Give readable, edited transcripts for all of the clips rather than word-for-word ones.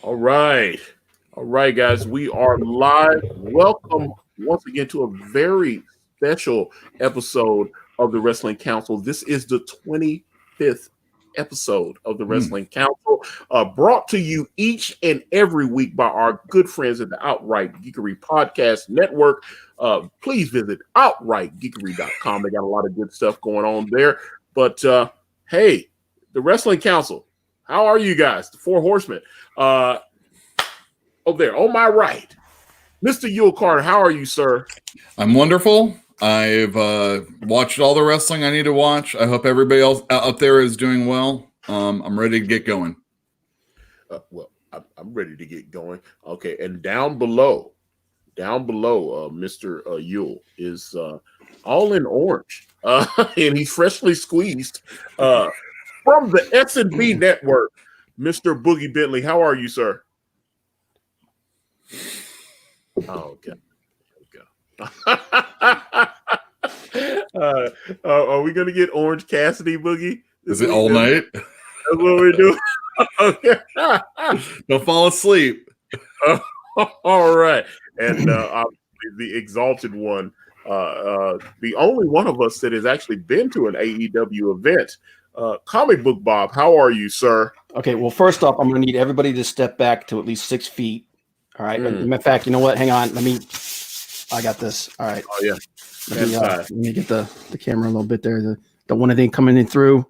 All right. All right, guys. We are live. Welcome once again to a very special episode of the Wrestling Council. This is the 25th episode of the Wrestling Council, brought to you each and every week by our good friends at the Outright Geekery Podcast Network. Please visit outrightgeekery.com. They got a lot of good stuff going on there. But hey, the Wrestling Council, how are you guys? The Four Horsemen. Over there, on my right, Mr. Yule Carter. How are you, sir? I'm wonderful. I've watched all the wrestling I need to watch. I hope everybody else out there is doing well. I'm ready to get going. I'm ready to get going. Okay, and down below, Mr. Yule is all in orange, and he's freshly squeezed from the S&B Network. Mr. Boogie Bentley, how are you, sir? Oh, okay. Are we gonna get Orange Cassidy, Boogie? Is it all night? That's what we're doing. Okay. Don't fall asleep. All right, and obviously the exalted one, the only one of us that has actually been to an AEW event. Comic Book Bob, how are you, sir? Okay, well, first off, I'm going to need everybody to step back to at least 6 feet. All right. In fact, you know what? Hang on. I got this. All right. Oh, yeah. Let me get the camera a little bit there. Don't want anything coming in through.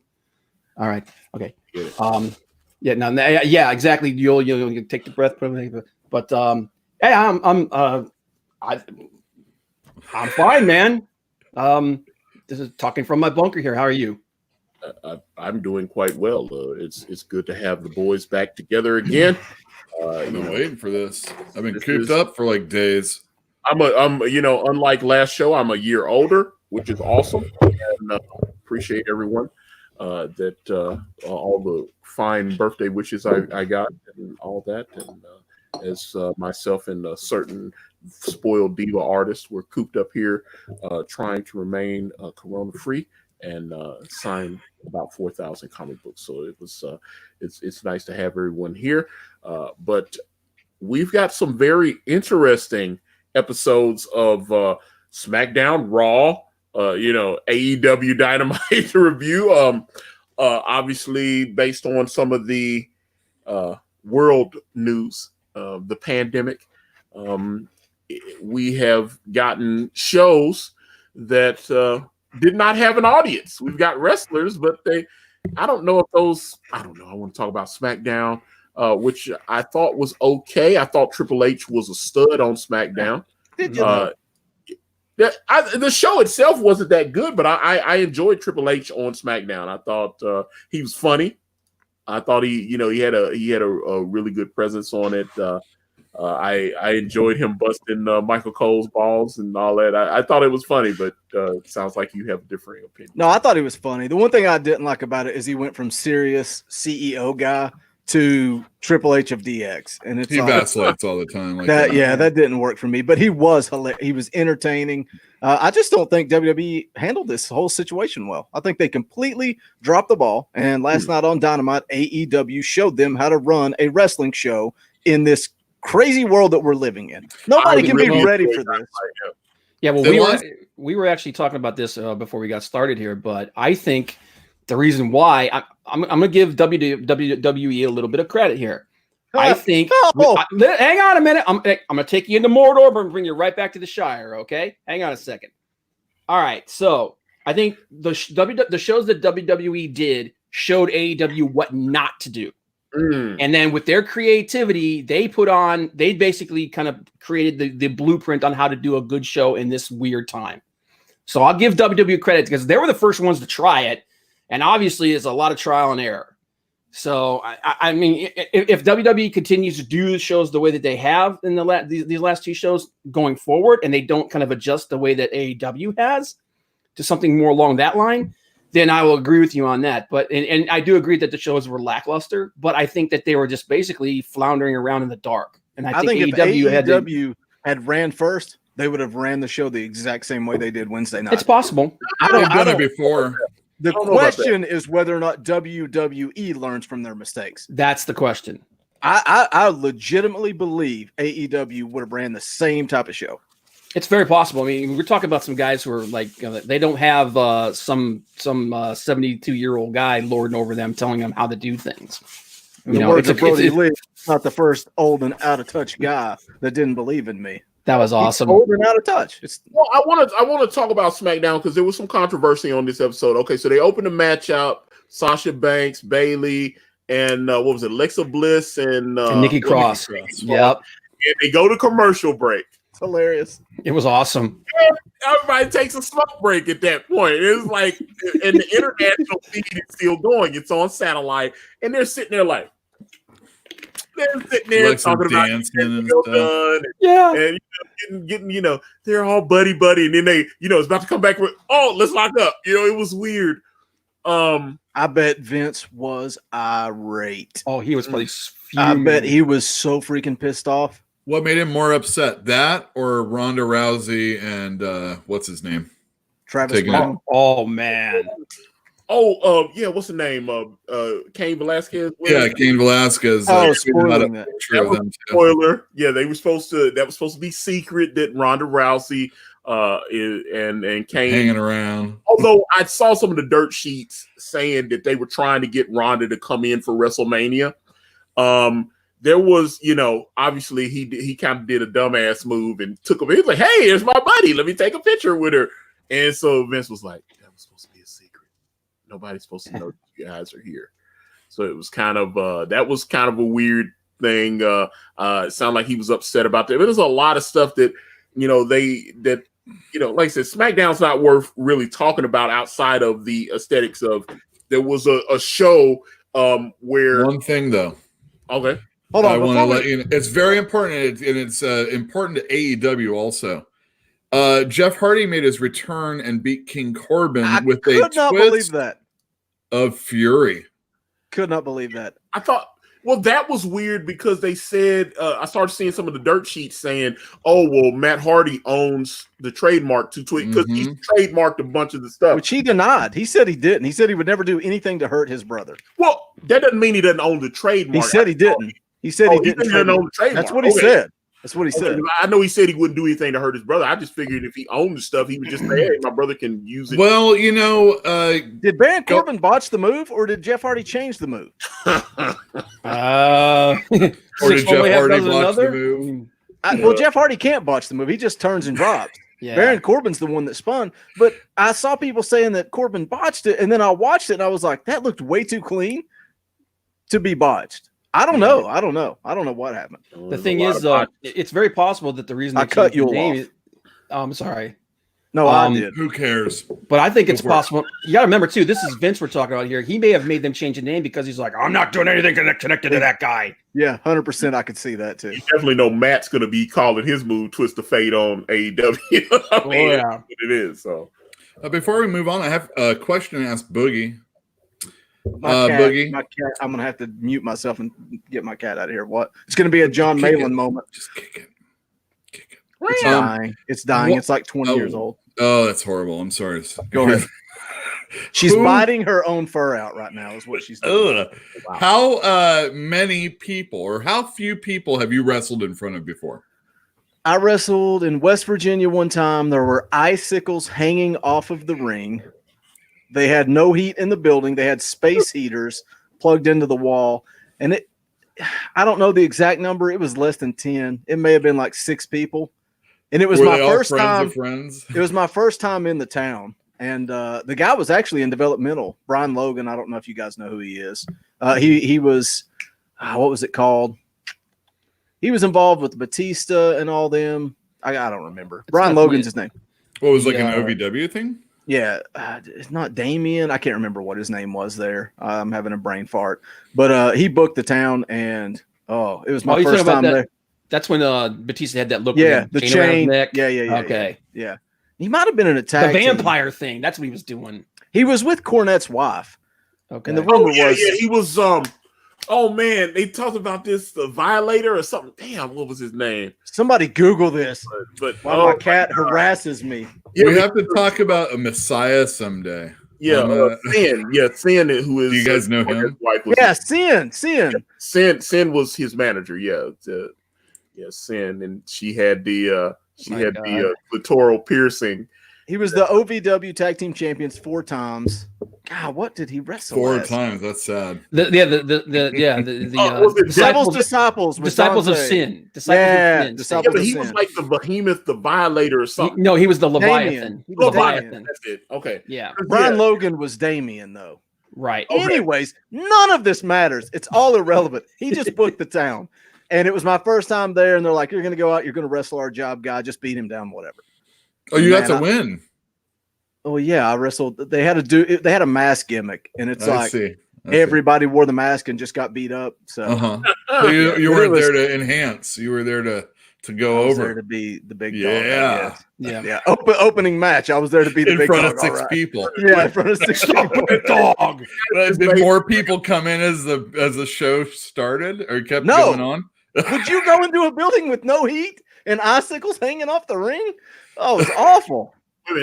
All right. Okay. Yeah. No. Yeah. Exactly. You'll take the breath. But hey, I'm fine, man. This is talking from my bunker here. How are you? I'm doing quite well. It's good to have the boys back together again. I've been waiting for this. I've been cooped up for like days. I'm unlike last show, I'm a year older, which is awesome. And appreciate everyone that all the fine birthday wishes I got and all that. And as myself and a certain spoiled diva artist were cooped up here, trying to remain corona free and sign about 4,000 comic books. So it was it's nice to have everyone here. But we've got some very interesting episodes of SmackDown, Raw, AEW Dynamite to review. Obviously, based on some of the world news, the pandemic, we have gotten shows that did not have an audience. We've got wrestlers, but I don't know. I want to talk about SmackDown, which I thought was okay. I thought Triple H was a stud on SmackDown. Did you? The show itself wasn't that good, but I enjoyed Triple H on SmackDown. I thought he was funny. I thought he had a really good presence on it. I enjoyed him busting Michael Cole's balls and all that. I thought it was funny, but it sounds like you have a differing opinion. No, I thought he was funny. The one thing I didn't like about it is he went from serious CEO guy to Triple H of DX, and it's he vacillates all the time. Like that. Yeah, that didn't work for me. But he was hilarious. He was entertaining. I just don't think WWE handled this whole situation well. I think they completely dropped the ball. And last night on Dynamite, AEW showed them how to run a wrestling show in this crazy world that we're living in. Nobody can be ready for this. Yeah, well, we were actually talking about this before we got started here, but I think the reason why I'm going to give WWE a little bit of credit here. I think. Hang on a minute. I'm going to take you into Mordor and bring you right back to the Shire. Okay, hang on a second. All right, so I think the shows that WWE did showed AEW what not to do. And then with their creativity, they basically kind of created the blueprint on how to do a good show in this weird time. So I'll give WWE credit because they were the first ones to try it. And obviously it's a lot of trial and error. So, I mean, if WWE continues to do shows the way that they have in these last two shows going forward, and they don't kind of adjust the way that AEW has to something more along that line, then I will agree with you on that. But and I do agree that the shows were lackluster, but I think that they were just basically floundering around in the dark. And I think if AEW had ran first, they would have ran the show the exact same way they did Wednesday night. It's possible. They've done it before. The question is whether or not WWE learns from their mistakes. That's the question. I legitimately believe AEW would have ran the same type of show. It's very possible. I mean, we're talking about some guys who are like they don't have some 72-year-old guy lording over them, telling them how to do things. In the words of Brody Lee, not the first old and out of touch guy that didn't believe in me. That was awesome. He's old and out of touch. Well, I want to talk about SmackDown because there was some controversy on this episode. Okay, so they opened the match up: Sasha Banks, Bayley, and what was it, Alexa Bliss and Nikki Cross. Yep. And they go to commercial break. It's hilarious. It was awesome. And everybody takes a smoke break at that point. It's like, and the international feed is still going. It's on satellite, and they're sitting there like, they're sitting there like talking about dancing and stuff. And getting, they're all buddy, and then they, it's about to come back with, let's lock up. It was weird. I bet Vince was irate. Oh, he was probably I bet he was so freaking pissed off. What made him more upset? That or Ronda Rousey and what's his name? Travis Brown. Oh man. What's the name? Cain Velasquez. Yeah, Cain Velasquez. Spoiling that. Spoiler. Yeah, that was supposed to be secret that Ronda Rousey and Cain hanging around. Although I saw some of the dirt sheets saying that they were trying to get Ronda to come in for WrestleMania. There was, obviously he kind of did a dumbass move and took him. He was like, "Hey, here's my buddy. Let me take a picture with her." And so Vince was like, "That was supposed to be a secret. Nobody's supposed to know you guys are here." So it was kind of a weird thing. It sounded like he was upset about that. But there's a lot of stuff that like I said, SmackDown's not worth really talking about outside of the aesthetics of. There was a show where one thing though. Okay. Hold on. I want to let you know. It's very important, and it's important to AEW also. Jeff Hardy made his return and beat King Corbin with a twist of fury. Could not believe that. I thought, that was weird because they said, I started seeing some of the dirt sheets saying, Matt Hardy owns the trademark to tweet because he trademarked a bunch of the stuff. Which he denied. He said he didn't. He said he would never do anything to hurt his brother. Well, that doesn't mean he doesn't own the trademark. He said he didn't. He said he didn't own the trademark. That's what he said. That's what he said. I know he said he wouldn't do anything to hurt his brother. I just figured if he owned the stuff, he would just say, "Hey, my brother can use it." Well, did Baron Corbin botch the move, or did Jeff Hardy change the move? Or did Jeff Hardy botch the move? Well, Jeff Hardy can't botch the move. He just turns and drops. Yeah. Baron Corbin's the one that spun. But I saw people saying that Corbin botched it, and then I watched it, and I was like, that looked way too clean to be botched. I don't know. I don't know what happened. The thing is, though, it's very possible that the reason I cut you off. I'm sorry. No, I did. Who cares? But I think it's possible. You got to remember, too, this is Vince we're talking about here. He may have made them change the name because he's like, I'm not doing anything connected to that guy. Yeah, 100%. I could see that, too. You definitely know Matt's going to be calling his move Twist of Fate on AEW. That's what it is. So, before we move on, I have a question to ask Boogie. Boogie. My cat, I'm gonna have to mute myself and get my cat out of here. What? It's gonna be a John Malin moment. Just kick it. It's dying. It's dying. It's like 20 years old. Oh, that's horrible. I'm sorry. Go ahead. She's biting her own fur out right now. Is what she's doing. Wow. How many people or how few people have you wrestled in front of before? I wrestled in West Virginia one time. There were icicles hanging off of the ring. They had no heat in the building. They had space heaters plugged into the wall. And I don't know the exact number. It was less than 10. It may have been like 6 people. And it was my first time. It was my first time in the town. And the guy was actually in developmental. Brian Logan. I don't know if you guys know who he is. He was, what was it called? He was involved with Batista and all them. I don't remember. Brian Logan's his name. What was like an OVW thing? Yeah, it's not Damien. I can't remember what his name was there. I'm having a brain fart. But he booked the town, and it was my first time there. That's when Batista had that look. Yeah, the chain. Neck. Yeah. Okay. Yeah. He might have been an attack. The vampire thing. That's what he was doing. He was with Cornette's wife. Okay. And the rumor was he was oh man, they talked about this, the Violator or something. Damn, what was his name? Somebody Google this. But while my cat harasses me. Yeah, we have to talk about a Messiah someday. Yeah, Sin. Yeah, Sin. Who is? Do you guys know him? Yeah, Sin. Sin was his manager. Yeah, Sin, and she had the clitoral piercing. He was the OVW Tag Team Champions 4 times. God, what did he wrestle? 4 times. That's sad. Disciples of Sin. But he was like the Behemoth, the Violator, or something. No, he was the Leviathan. Leviathan. That's it. Okay. Yeah. Brian Logan was Damien, though. Right. Okay. Anyways, none of this matters. It's all irrelevant. He just booked the town, and it was my first time there. And they're like, "You're going to go out. You're going to wrestle our job guy. Just beat him down, whatever." Oh, you got to win. Oh yeah, I wrestled. They had a mask gimmick, and it's I see. Everybody wore the mask and just got beat up. So, so you weren't there to enhance. You were there to go over. There to be the big dog. Yeah. Opening match. I was there to be the in big front dog. Of 6 people. Yeah, in front of 6 people. Dog. Did more people come in as the show started or kept going on? Would you go into a building with no heat and icicles hanging off the ring? Oh, it's awful.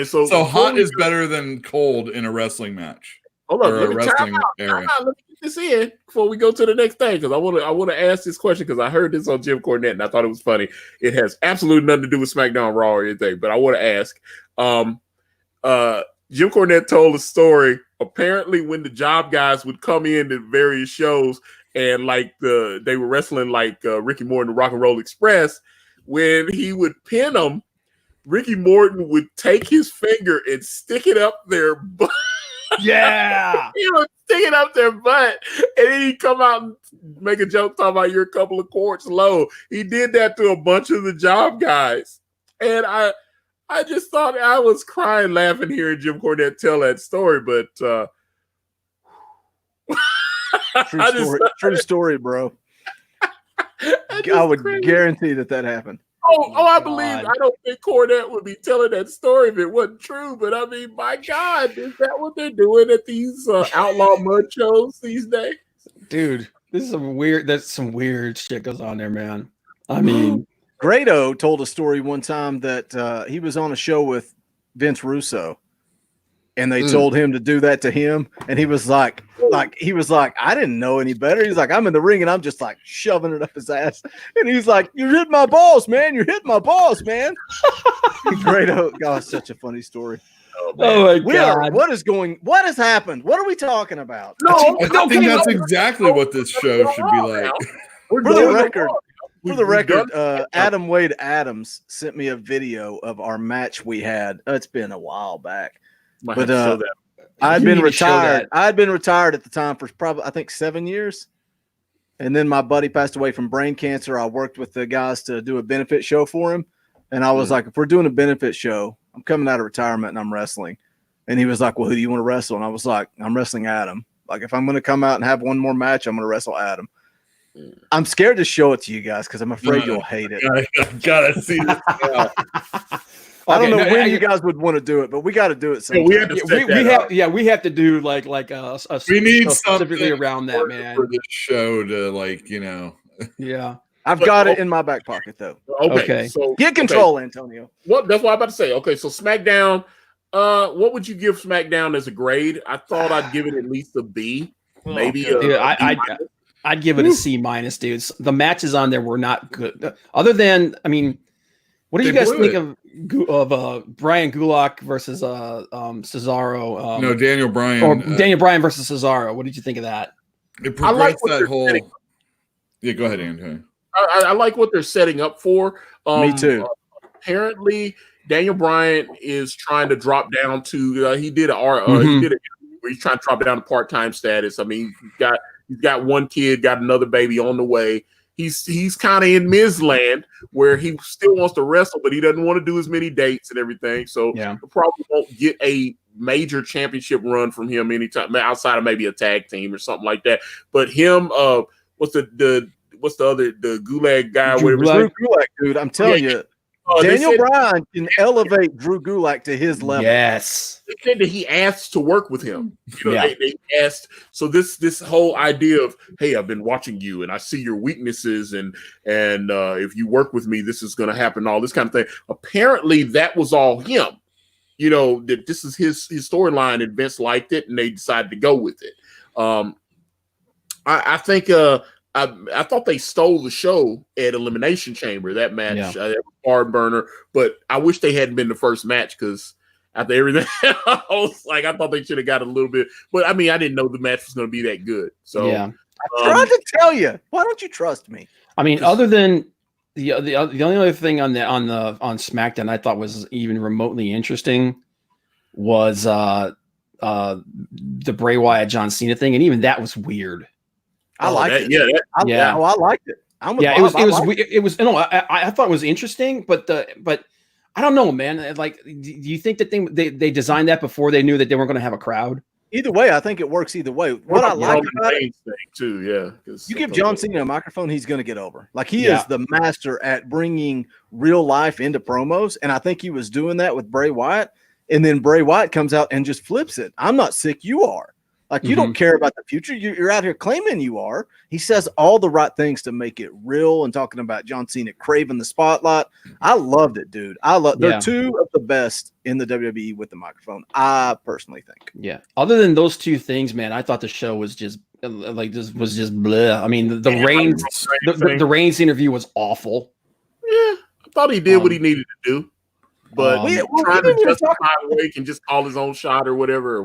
So hot is better than cold in a wrestling match. Hold on, let me time out. Let me get this in before we go to the next thing, because I want to ask this question because I heard this on Jim Cornette and I thought it was funny. It has absolutely nothing to do with SmackDown, Raw, or anything, but I want to ask. Jim Cornette told a story. Apparently, when the job guys would come in to various shows and they were wrestling like Ricky Morton, the Rock and Roll Express, when he would pin them, Ricky Morton would take his finger and stick it up their butt. Yeah. He would stick it up their butt. And then he'd come out and make a joke talking about you're a couple of quarts low. He did that to a bunch of the job guys. And I just thought I was crying laughing hearing Jim Cornette tell that story. But true story, bro. I would guarantee that happened. I believe. I don't think Cornette would be telling that story if it wasn't true. But I mean, my God, is that what they're doing at these outlaw mud shows these days? Dude, this is some weird shit goes on there, man. I mean, Grado told a story one time that he was on a show with Vince Russo, and they told him to do that to him, and he was like, I didn't know any better. He's like, I'm in the ring and I'm just like shoving it up his ass, and he's like, you're hitting my balls, man. You're hitting my balls, man. Grado, God, such a funny story. Oh my God! What has happened? What are we talking about? I think that's exactly what this show should be like. For the record, Adam Wade Adams sent me a video of our match we had. It's been a while back. But I'd been retired. I'd been retired at the time for probably, I think, 7 years. And then my buddy passed away from brain cancer. I worked with the guys to do a benefit show for him. And I was like, if we're doing a benefit show, I'm coming out of retirement and I'm wrestling. And he was like, well, who do you want to wrestle? And I was like, I'm wrestling Adam. Like, if I'm going to come out and have one more match, I'm going to wrestle Adam. I'm scared to show it to you guys because I'm afraid you'll hate it. I gotta see this. I don't know when you guys would want to do it, but we got to do it sometime. We have to do like a we need specifically around that, man, for this show to Yeah, I've got it in my back pocket though. Okay. So get control, Antonio. Well, that's what I'm about to say. Okay, so SmackDown. What would you give SmackDown as a grade? I thought I'd give it at least a B, maybe. I'd give it a C minus, dudes. The matches on there were not good. Other than, I mean, what do you guys think of Brian Gulak versus Cesaro? No, Daniel Bryan. Or Daniel Bryan versus Cesaro. What did you think of that? It progressed that whole. Yeah, go ahead, Antonio. I like what they're setting up for. Me too. Apparently, Daniel Bryan is trying to drop down to. He did where he's trying to drop down to part-time status. I mean, he's got one kid, got another baby on the way. He's kind of in Miz land where he still wants to wrestle, but he doesn't want to do as many dates and everything. So he probably won't get a major championship run from him anytime outside of maybe a tag team or something like that. But him, what's the Gulag guy? Drew Gulak, dude. I'm telling you. Daniel Bryan can elevate Drew Gulak to his level. Yes. They said that he asked to work with him. They asked. So this whole idea of, hey, I've been watching you and I see your weaknesses and if you work with me, this is going to happen. All this kind of thing. Apparently, that was all him. that this is his storyline, and Vince liked it, and they decided to go with it. I think I thought they stole the show at Elimination Chamber. That match, that was hard burner, but I wish they hadn't been the first match, because after everything, I was like, I thought they should have got a little bit. But I mean, I didn't know the match was going to be that good. So I tried to tell you. Why don't you trust me? I mean, other than the only other thing on SmackDown I thought was even remotely interesting was the Bray Wyatt John Cena thing, and even that was weird. I liked it. Yeah, I liked it. It was. No, I thought it was interesting, but I don't know, man. Like, do you think that they designed that before they knew that they weren't going to have a crowd? Either way, I think it works either way. What I like about it too, you give John Cena a microphone, he's going to get over. Like, he is the master at bringing real life into promos, and I think he was doing that with Bray Wyatt. And then Bray Wyatt comes out and just flips it. I'm not sick, you are. Like, you don't care about the future. You're out here claiming you are. He says all the right things to make it real, and talking about John Cena craving the spotlight. I loved it, dude. They're two of the best in the WWE with the microphone, I personally think. Yeah. Other than those two things, man, I thought the show was just bleh. I mean, the Reigns interview was awful. Yeah, I thought he did what he needed to do. But trying to justify away can just call his own shot or whatever.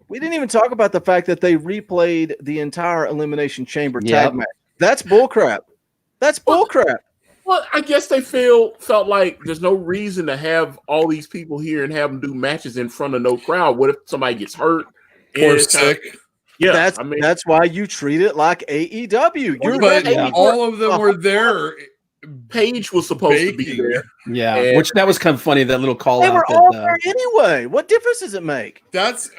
We didn't even talk about the fact that they replayed the entire Elimination Chamber tag match. That's bullcrap. Well, I guess they felt like there's no reason to have all these people here and have them do matches in front of no crowd. What if somebody gets hurt or sick? Yeah, that's why you treat it like AEW. But all of them were there. Paige was supposed to be there. Yeah, which that was kind of funny, that little call they out. They were all there anyway. What difference does it make? That's,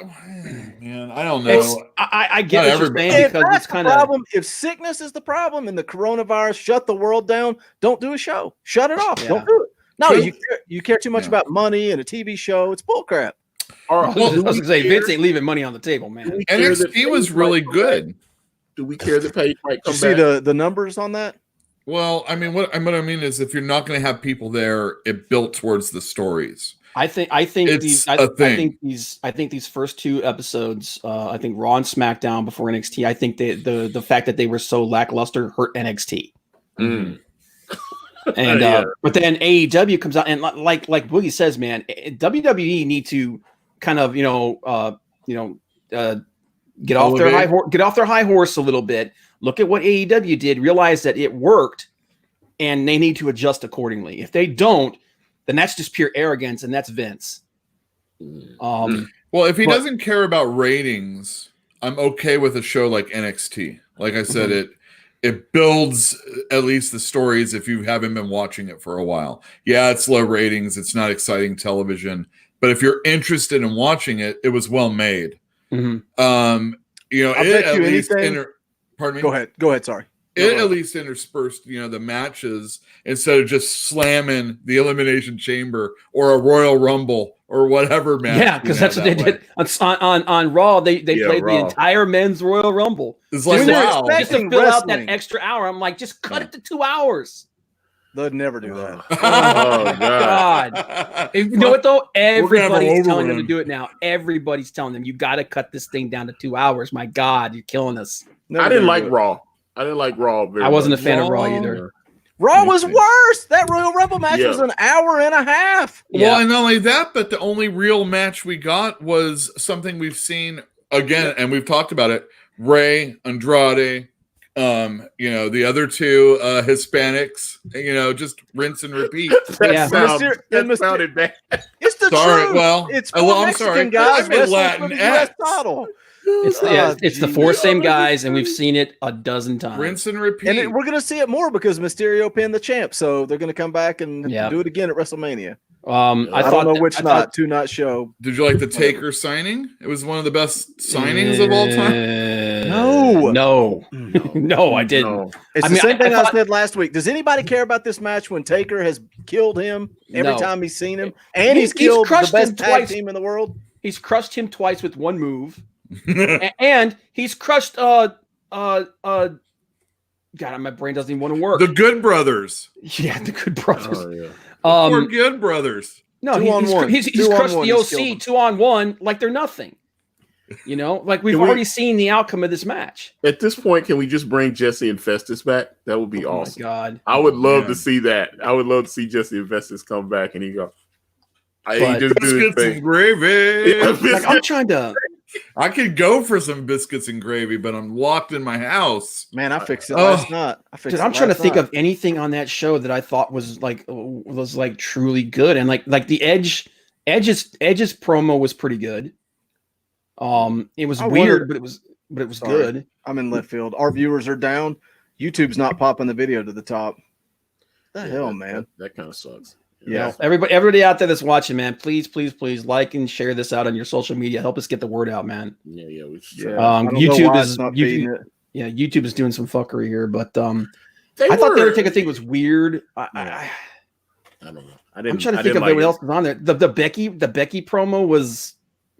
man, I don't know. I get what you're saying, because it's kind of problem. If sickness is the problem and the coronavirus shut the world down, don't do a show. Shut it off. Don't do it. No, you care too much about money and a TV show. It's bullcrap. I was going to say, Vince ain't leaving money on the table, man. NXT was really good. Do we care that Paige might come back? See the numbers on that? Well, I mean, what I mean is, if you're not going to have people there, it built towards the stories. I think these first two episodes, I think Raw and SmackDown before NXT, I think the fact that they were so lackluster hurt NXT. Mm. And but then AEW comes out, and like Boogie says, man, WWE need to kind of get off their high horse a little bit. Look at what AEW did, realize that it worked, and they need to adjust accordingly. If they don't, then that's just pure arrogance, and that's Vince. Well, if he doesn't care about ratings, I'm okay with a show like NXT. Like I said, it builds at least the stories if you haven't been watching it for a while. Yeah, it's low ratings. It's not exciting television. But if you're interested in watching it, it was well made. Pardon me. Go ahead. Sorry. At least interspersed, the matches, instead of just slamming the Elimination Chamber or a Royal Rumble or whatever match. Yeah, because that's what they did on Raw. They played the entire men's Royal Rumble. It's like, wow, just to fill out that extra hour. I'm like, just cut it to 2 hours. They'd never do that. Oh God! You know what though? Everybody's telling them to do it now. Everybody's telling them, you got to cut this thing down to 2 hours. My God, you're killing us. I didn't like Raw. I wasn't a fan of Raw either. Raw was worse. That Royal Rumble match was an hour and a half. Well, and not only that, but the only real match we got was something we've seen again, and we've talked about it. Rey, Andrade, the other two Hispanics, just rinse and repeat. That sounded bad. It's the truth. Well, it's I'm sorry, guys I'm in Latin title. It's the four same guys, and we've seen it a dozen times. Rinse and repeat. And we're going to see it more because Mysterio pinned the champ, so they're going to come back and do it again at WrestleMania. I don't know which night, two-night show. Did you like the Taker signing? It was one of the best signings of all time. No, I didn't. No. It's the same thing I said last week. Does anybody care about this match when Taker has killed him every time he's seen him, and he's killed the best tag team in the world? He's crushed him twice with one move. And he's crushed God, my brain doesn't even want to work. The Good Brothers. Yeah, the Good Brothers. Poor Good Brothers. No, he's crushed the OC 2-on-1 like they're nothing. You know, like we've already seen the outcome of this match. At this point, can we just bring Jesse and Festus back? That would be awesome. Oh my God. I would love to see that. I would love to see Jesse and Festus come back and he go, he just do his thing. And gravy. Like, I'm trying to. I could go for some biscuits and gravy, but I'm locked in my house. Man, I fixed it last night. I'm trying to think of anything on that show that I thought was like truly good, and like the Edge's promo was pretty good. It was weird, but it was good. I'm in left field. Our viewers are down. YouTube's not popping the video to the top. The hell, man. That kind of sucks. Yeah. Everybody out there that's watching, man, please like and share this out on your social media. Help us get the word out, man. YouTube is doing some fuckery here, but I thought the Undertaker thing was weird. I don't know. I'm trying to think of what else was on there. The Becky promo was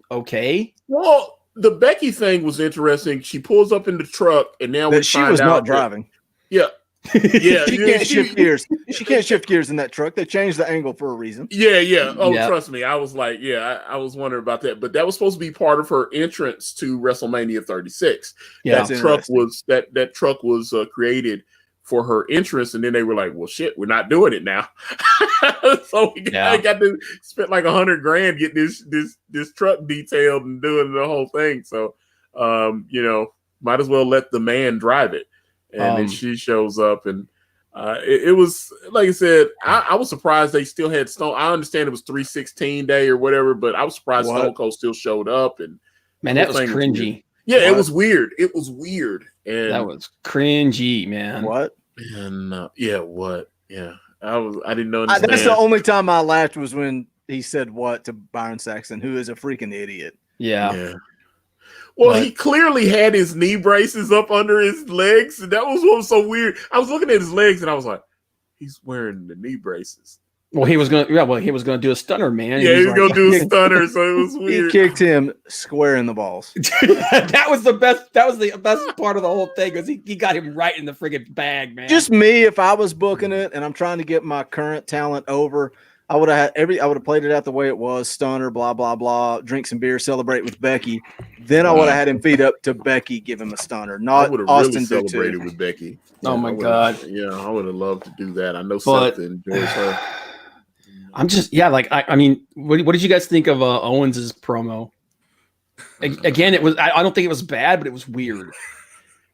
okay. Well, the Becky thing was interesting. She pulls up in the truck, and now she was not driving. Yeah. Yeah, she can't shift gears. She can't shift gears in that truck. They changed the angle for a reason. Yeah. Oh, trust me. I was like, I was wondering about that. But that was supposed to be part of her entrance to WrestleMania 36. Yeah, that truck was created for her entrance, and then they were like, "Well, shit, we're not doing it now." So we got to spend like $100,000 getting this truck detailed and doing the whole thing. So, might as well let the man drive it. And then she shows up, and it was like I said. I was surprised they still had Stone. I understand it was 316 day or whatever, but I was surprised Stone Cold still showed up. And man, that was cringy. It was weird. It was weird, and that was cringy, man. What? And what? Yeah, I didn't know. That's the only time I laughed was when he said "what" to Byron Saxton, who is a freaking idiot. Yeah. Well, he clearly had his knee braces up under his legs, and that was what was so weird. I was looking at his legs, and I was like, "He's wearing the knee braces." Well, he was gonna do a stunner, man. Yeah, he was gonna do a stunner, so it was weird. He kicked him square in the balls. That was the best. That was the best part of the whole thing, because he got him right in the friggin' bag, man. Just me, if I was booking it and I'm trying to get my current talent over, I would have played it out the way it was, stunner, blah blah blah, drink some beer, celebrate with Becky. Then I would have had him feed up to Becky, give him a stunner. Not Austin really celebrated with Becky. Oh my God! Yeah, I would have loved to do that. I know something enjoys her. I'm just I mean, what did you guys think of Owens's promo? Again, it was I don't think it was bad, but it was weird.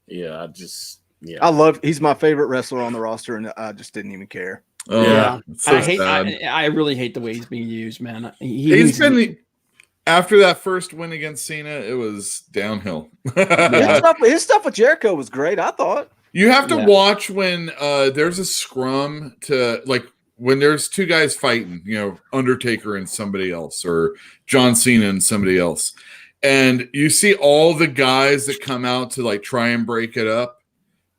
Yeah, he's my favorite wrestler on the roster, and I just didn't even care. Oh, yeah, I really hate the way he's being used, man. He's been after that first win against Cena, it was downhill. His stuff with Jericho was great, I thought. You have to watch when there's a scrum to when there's two guys fighting, Undertaker and somebody else, or John Cena and somebody else, and you see all the guys that come out to try and break it up.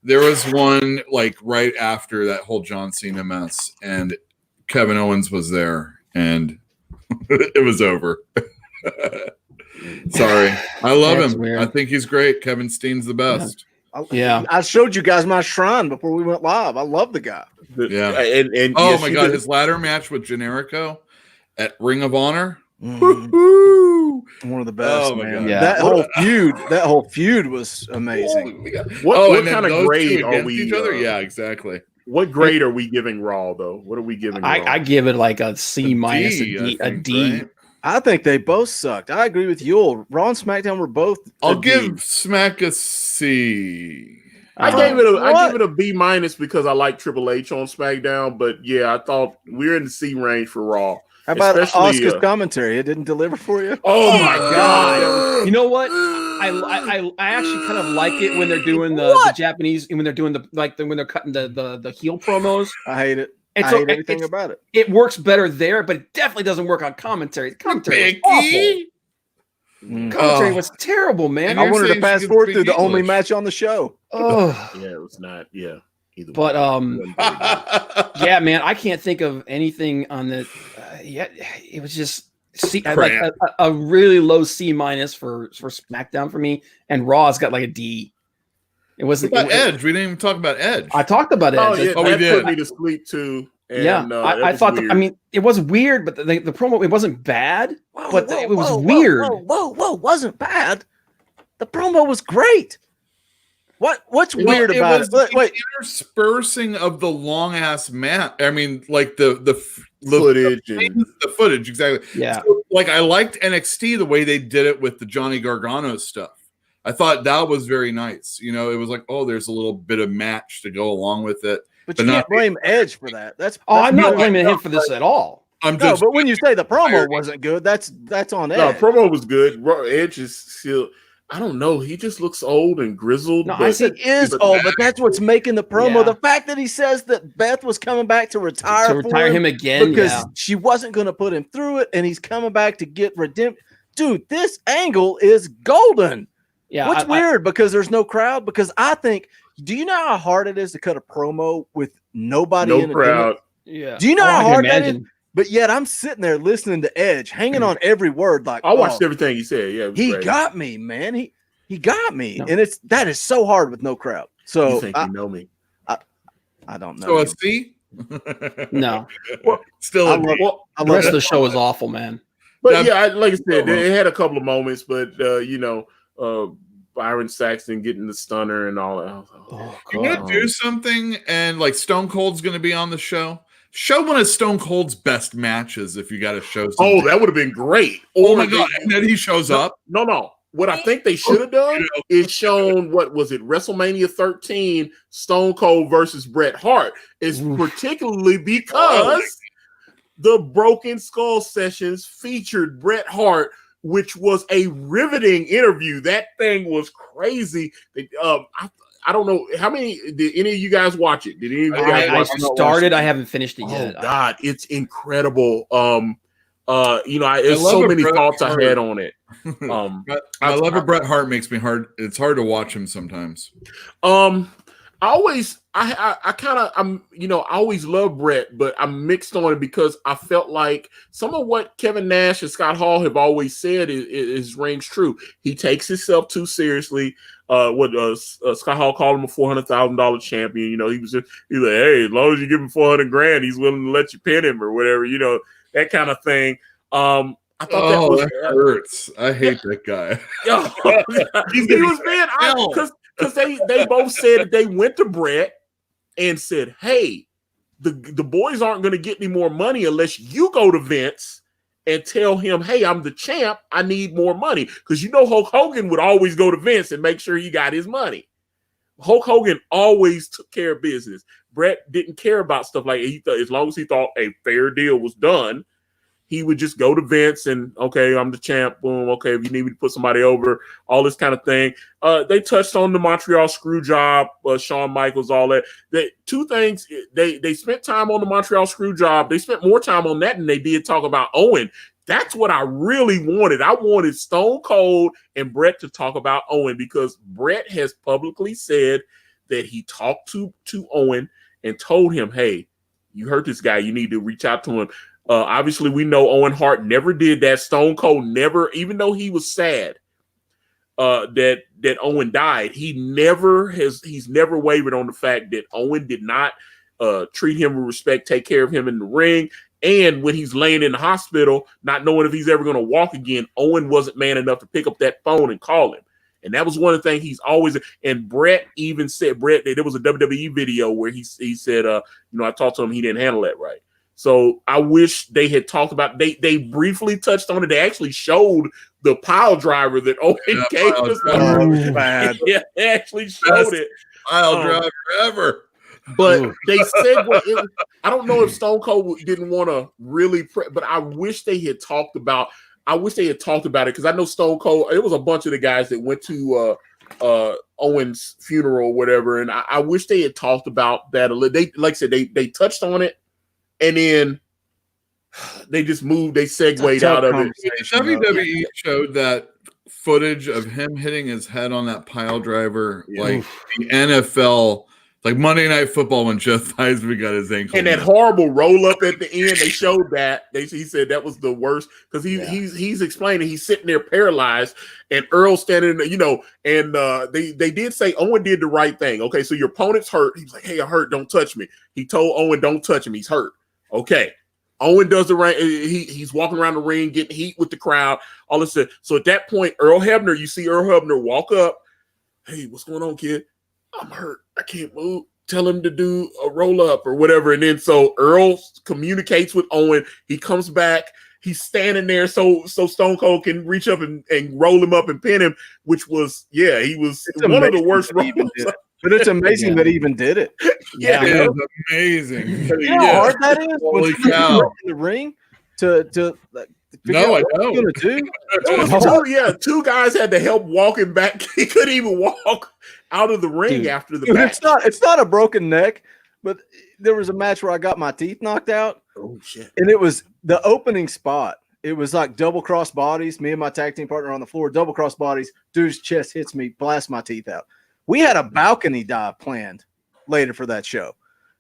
There was one right after that whole John Cena mess, and Kevin Owens was there, and it was over. Sorry. I love him. Weird. I think he's great. Kevin Steen's the best. Yeah. I showed you guys my shrine before we went live. I love the guy. Yeah. And oh my God, his ladder match with Generico at Ring of Honor. One of the best. Oh my God. Yeah. That whole feud was amazing. What kind of grade are we? Each other? Yeah, exactly. What grade are we giving Raw though? What are we giving? I give it like a C minus, a D. Right? I think they both sucked. I agree with you. Raw and SmackDown were both. I'll give Smack a C. I gave it a B minus because I like Triple H on SmackDown, but yeah, I thought we're in the C range for Raw. How about Oscar's commentary? It didn't deliver for you. Oh my God! You know what? I actually kind of like it when they're doing the Japanese, when they're doing when they're cutting the heel promos. I hate it. I hate everything about it. It works better there, but it definitely doesn't work on commentary. Commentary was awful. Commentary was terrible, man. I wanted to fast forward through the only match on the show. Oh, yeah, it was not. Yeah, but yeah, man, I can't think of anything on the. It was just a really low C minus for SmackDown for me, and Raw's got like a D. It wasn't about Edge. We didn't even talk about Edge. I talked about Edge. Oh, yeah, that put me to sleep too. And, I thought. I mean, it was weird, but the promo, it wasn't bad, but it was weird. Whoa! Wasn't bad. The promo was great. What's weird about it? Wait, interspersing of the long ass match. I mean, like the footage, the footage, exactly. Yeah. So, like, I liked NXT the way they did it with the Johnny Gargano stuff. I thought that was very nice. You know, it was like, oh, there's a little bit of match to go along with it. But you can't blame Edge for that. I'm not blaming him for this at all. But when you say the promo wasn't good, that's on Edge. No, promo was good. Edge is still. I don't know. He just looks old and grizzled. No, he is old, but that's what's making the promo. Yeah. The fact that he says that Beth was coming back to retire him again because she wasn't going to put him through it, and he's coming back to get redemption. Dude, this angle is golden. Yeah, what's weird because there's no crowd. Because I think, do you know how hard it is to cut a promo with nobody in the crowd? Yeah. Do you know how hard that is? But yet I'm sitting there listening to Edge, hanging on every word. Like I watched everything he said. Yeah, he got me, man. He got me, and that is so hard with no crowd. So you think you know me? I don't know. So a C? No. Well, still, the rest of the show is awful, man. But yeah, like I said, it had a couple of moments, but Byron Saxton getting the stunner and all that. You're gonna do something, and like Stone Cold's gonna be on the show. Show one of Stone Cold's best matches if you got to show something. Oh, that would have been great. Oh my God. And then he shows up. No. What I think they should have done is shown, what was it, WrestleMania 13, Stone Cold versus Bret Hart, is particularly because the Broken Skull sessions featured Bret Hart, which was a riveting interview. That thing was crazy. I don't know how many did any of you guys watch it? Did any of you guys watch it? I started. I haven't finished it yet. Oh God, it's incredible. There's so many thoughts I had on it. I love it. Bret Hart makes me hard. It's hard to watch him sometimes. I always love Bret, but I'm mixed on it because I felt like some of what Kevin Nash and Scott Hall have always said is rings true. He takes himself too seriously. Scott Hall called him a $400,000 champion. You know, he's like, hey, as long as you give him $400,000, he's willing to let you pin him or whatever. You know, that kind of thing. I thought that hurts. I hate that guy. He was being honest because they both said they went to Bret and said, hey, the boys aren't going to get any more money unless you go to Vince and tell him, hey, I'm the champ. I need more money. Because Hulk Hogan would always go to Vince and make sure he got his money. Hulk Hogan always took care of business. Bret didn't care about stuff like as long as he thought a fair deal was done, he would just go to Vince and, okay, I'm the champ. Boom. Okay, if you need me to put somebody over, all this kind of thing. They touched on the Montreal screw job, Shawn Michaels, all that. Two things, they spent time on the Montreal screw job. They spent more time on that than they did talk about Owen. That's what I really wanted. I wanted Stone Cold and Bret to talk about Owen because Bret has publicly said that he talked to Owen and told him, hey, you hurt this guy. You need to reach out to him. Obviously, we know Owen Hart never did that. Stone Cold never, even though he was sad that Owen died, he's never wavered on the fact that Owen did not treat him with respect, take care of him in the ring. And when he's laying in the hospital, not knowing if he's ever going to walk again, Owen wasn't man enough to pick up that phone and call him. And that was one of the things he's always, and Bret even said, there was a WWE video where he said, I talked to him, he didn't handle that right. So I wish they had talked about, they briefly touched on it. They actually showed the pile driver that Owen gave us. Bad. Yeah, they actually showed it. Pile driver ever. But they said, I don't know if Stone Cold didn't want to really, but I wish they had talked about it because I know Stone Cold, it was a bunch of the guys that went to Owen's funeral or whatever. And I wish they had talked about that a little. They, like I said, they touched on it. And then they just moved. They segued out of it. WWE showed that footage of him hitting his head on that pile driver. Yeah. Like the NFL Like Monday Night Football when Jeff Theismann got his ankle. And that horrible roll up at the end, they showed that. He said that was the worst because he's explaining he's sitting there paralyzed, and Earl standing, and they did say Owen did the right thing. Okay, so your opponent's hurt. He's like, hey, I hurt. Don't touch me. He told Owen, don't touch him. He's hurt. Okay. Owen does the right. He's walking around the ring, getting heat with the crowd. All this stuff. So at that point, you see Earl Hebner walk up. Hey, what's going on, kid? I'm hurt. I can't move. Tell him to do a roll up or whatever. And then so Earl communicates with Owen. He comes back. He's standing there so Stone Cold can reach up and roll him up and pin him, which was, he was one of the worst rolls. But it's amazing that he even did it. Yeah, it was amazing. You know how hard that is? Holy cow. In the ring to no, I don't. Two guys had to help walking back. He couldn't even walk out of the ring after the match. It's not a broken neck, but there was a match where I got my teeth knocked out. Oh shit! And it was the opening spot. It was like double cross bodies. Me and my tag team partner on the floor, double cross bodies. Dude's chest hits me, blasts my teeth out. We had a balcony dive planned later for that show.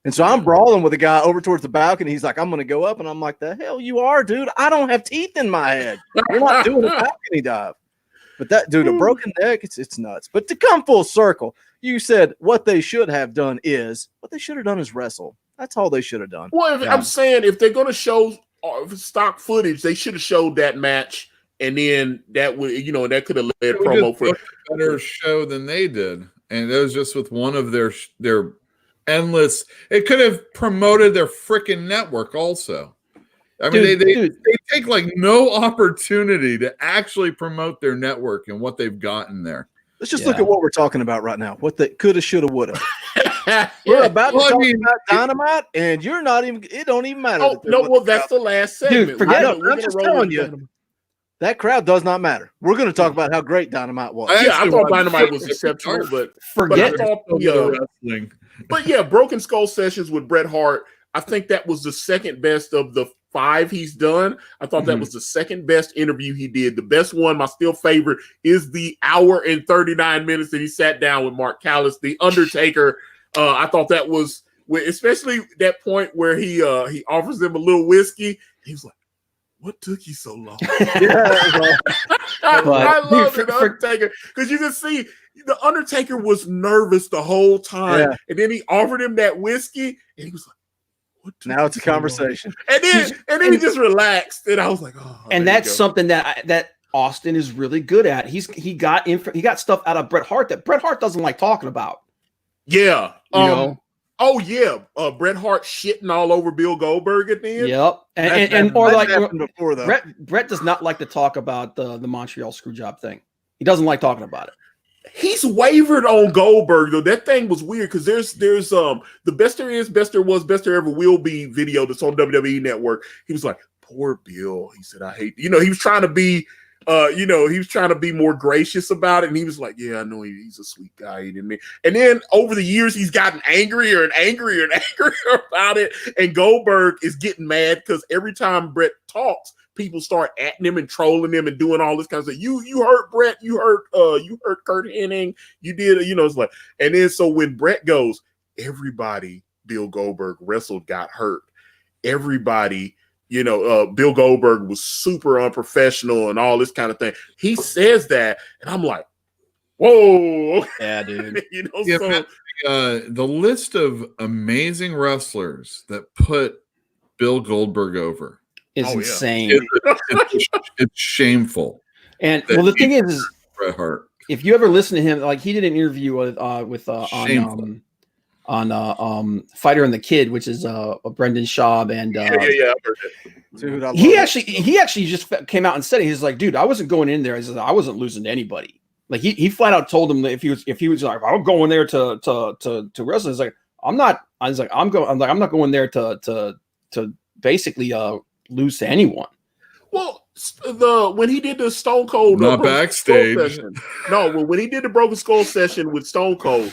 And so I'm brawling with a guy over towards the balcony. He's like, I'm going to go up. And I'm like, the hell you are, dude. I don't have teeth in my head. You're not doing a balcony dive. But that, dude, a broken neck, it's nuts. But to come full circle, you said what they should have done is wrestle. That's all they should have done. Well, I'm saying if they're going to show stock footage, they should have showed that match. And then that would, that could have led promo for a better show than they did. And that was just with one of their endless. It could have promoted their freaking network also. I mean, they take like no opportunity to actually promote their network and what they've gotten there. Let's just look at what we're talking about right now. What they coulda, shoulda, woulda. We're about to talk about Dynamite, and you're not even. It don't even matter. Oh no! Well, that's the last segment. Dude, forget it. I'm just telling you. That crowd does not matter. We're going to talk about how great Dynamite was. I thought Dynamite was exceptional, but wrestling. But Broken Skull Sessions with Bret Hart, I think that was the second best of the 5 he's done. I thought that was the second best interview he did. The best one, my still favorite, is the hour and 39 minutes that he sat down with Mark Callis, The Undertaker. I thought that was, especially that point where he offers them a little whiskey. He was like, what took you so long? I love it, Undertaker, because you can see the Undertaker was nervous the whole time, and then he offered him that whiskey, and he was like, "What?" Now it's a conversation, and then he just relaxed, and I was like, "Oh." And that's something that Austin is really good at. He got stuff out of Bret Hart that Bret Hart doesn't like talking about. Yeah, Oh yeah, Bret Hart shitting all over Bill Goldberg at the end. Yep, and or like before, though. Brett does not like to talk about the Montreal Screwjob thing. He doesn't like talking about it. He's wavered on Goldberg though. That thing was weird because there's the best there is, best there was, best there ever will be video that's on WWE Network. He was like, poor Bill. He said, I hate. He was trying to be. He was trying to be more gracious about it, and he was like, "Yeah, I know he's a sweet guy." And then over the years, he's gotten angrier and angrier and angrier about it. And Goldberg is getting mad because every time Brett talks, people start at him and trolling him and doing all this kind of stuff. You hurt Brett, you hurt Kurt Hennig, you did, it's like. And then so when Brett goes, everybody Bill Goldberg wrestled got hurt. Everybody. Bill Goldberg was super unprofessional and all this kind of thing. He says that, and I'm like, whoa. Yeah, dude. The list of amazing wrestlers that put Bill Goldberg over is insane. It's shameful. And the thing is, Bret Hart. If you ever listen to him, like he did an interview with on Fighter and the Kid, which is Brendan Schaub and I've heard it. Dude, he actually just came out and said it. He's like, dude, I wasn't going in there. He says I wasn't losing to anybody. Like he flat out told him that if he was like, I'm going there to wrestle. He's like, I'm not. I'm not going there to basically lose to anyone. Well, when he did the Stone Cold not backstage session, when he did the Broken Skull session with Stone Cold,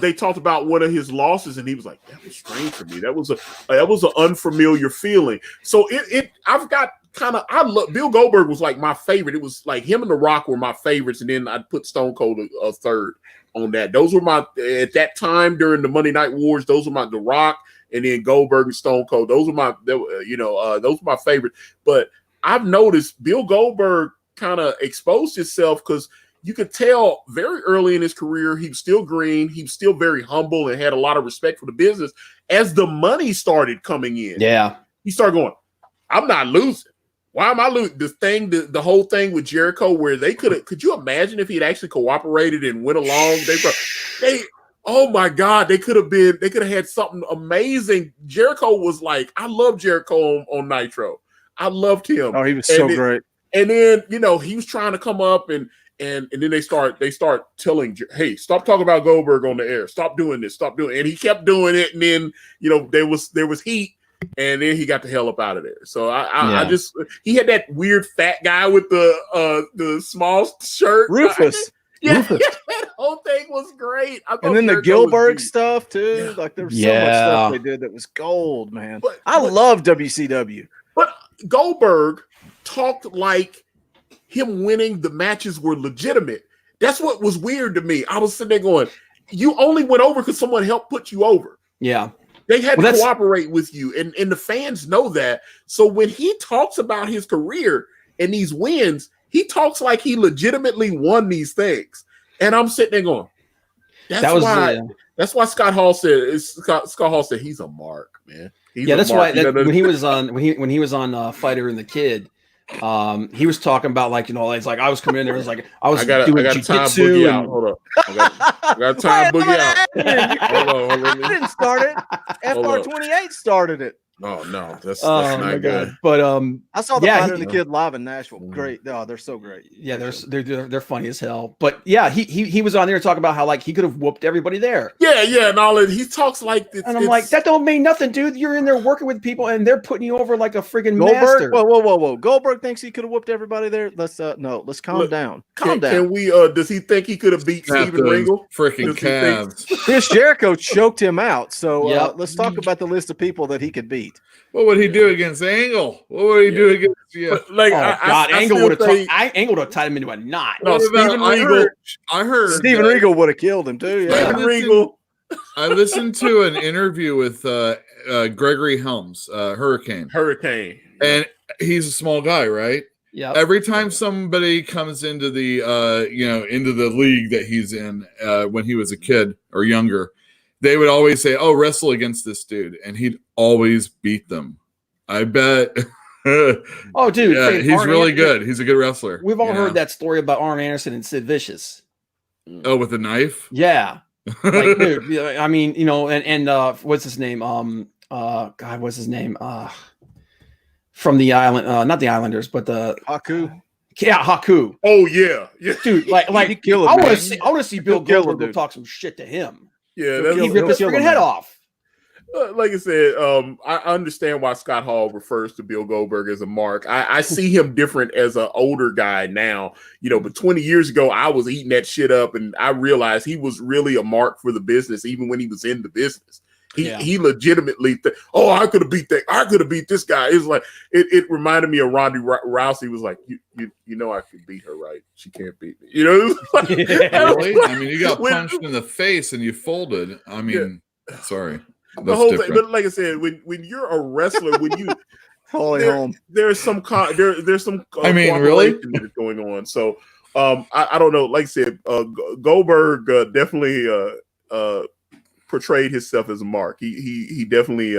they talked about one of his losses, and he was like, "That was strange for me. That was an unfamiliar feeling." So I love Bill Goldberg was like my favorite. It was like him and The Rock were my favorites, and then I'd put Stone Cold a third. on that. Those were my at that time during the Monday Night Wars. Those were my The Rock and then Goldberg and Stone Cold. Those were those were my favorite. But I've noticed Bill Goldberg kind of exposed himself because you could tell very early in his career he was still green. He was still very humble and had a lot of respect for the business. As the money started coming in, he started going, "I'm not losing. Why am I losing?" The whole thing with Jericho, where they could you imagine if he'd actually cooperated and went along? Oh my God, they could have had something amazing. Jericho was like, I love Jericho on Nitro. I loved him. Oh, he was so great. And then, he was trying to come up and then they start telling, hey, stop talking about Goldberg on the air. Stop doing this. Stop doing it. And he kept doing it. And then, there was heat. And then he got the hell up out of there. So he had that weird fat guy with the small shirt. Rufus. Rufus. That whole thing was great. And then the Gilbert stuff too. Like there was so much stuff they did that was gold, man. But I love WCW. But Goldberg talked like him winning the matches were legitimate. That's what was weird to me. I was sitting there going, you only went over because someone helped put you over. Yeah. They had to cooperate with you, and the fans know that. So when he talks about his career and these wins, he talks like he legitimately won these things. And I'm sitting there going, that's why Scott Hall said he's a mark, man. That's why when he was on Fighter and the Kid, he was talking about it's like I was coming in there, it was like I was doing jiu-jitsu. Hold up. I got time boogie out. Hold on. I didn't start it. FR28 started it. Oh no, that's not good. But I saw the Fighter and the Kid live in Nashville. Great. Oh, they're so great. Yeah, they're funny as hell. But yeah, he was on there talking about how he could have whooped everybody there. Yeah, and all that. He talks like this. And I'm like, that don't mean nothing, dude. You're in there working with people and they're putting you over like a friggin' master. Whoa. Goldberg thinks he could have whooped everybody there. Let's calm down. Calm down. Can we does he think he could have beat Steven Regal? Freaking calves. Chris Jericho choked him out. So let's talk about the list of people that he could beat. What would he do against Angle? What would he do against Angle would have tied him into a knot. No, Steven Regal. I heard Steven Regal would have killed him too. Yeah. Steven Regal. I listened to an interview with Gregory Helms, Hurricane, and he's a small guy, right? Yeah. Every time somebody comes into the into the league that he's in when he was a kid or younger, they would always say, "Oh, wrestle against this dude," and he'd always beat them. I bet. Oh, dude, yeah, he's really good. He's a good wrestler. We've all heard that story about Arn Anderson and Sid Vicious. Oh, with a knife? Yeah. Dude, I mean, and what's his name? God, what's his name? From the island, not the Islanders, but the Haku. Yeah, Haku. Oh yeah, dude. Like I want to see Bill Goldberg go talk some shit to him. Yeah, he ripped his freaking head off. Like I said, I understand why Scott Hall refers to Bill Goldberg as a mark. I see him different as an older guy now, but 20 years ago, I was eating that shit up and I realized he was really a mark for the business, even when he was in the business. He legitimately, I could have beat that. I could have beat this guy. It's like, it reminded me of Ronda Rousey. Was like, I could beat her, right? She can't beat me. Really? I mean, you got punched in the face and you folded. I mean, sorry. The whole thing, but like I said, when you're a wrestler, when you there's some really that is going on. So I don't know. Like I said, Goldberg definitely portrayed himself as a mark. He definitely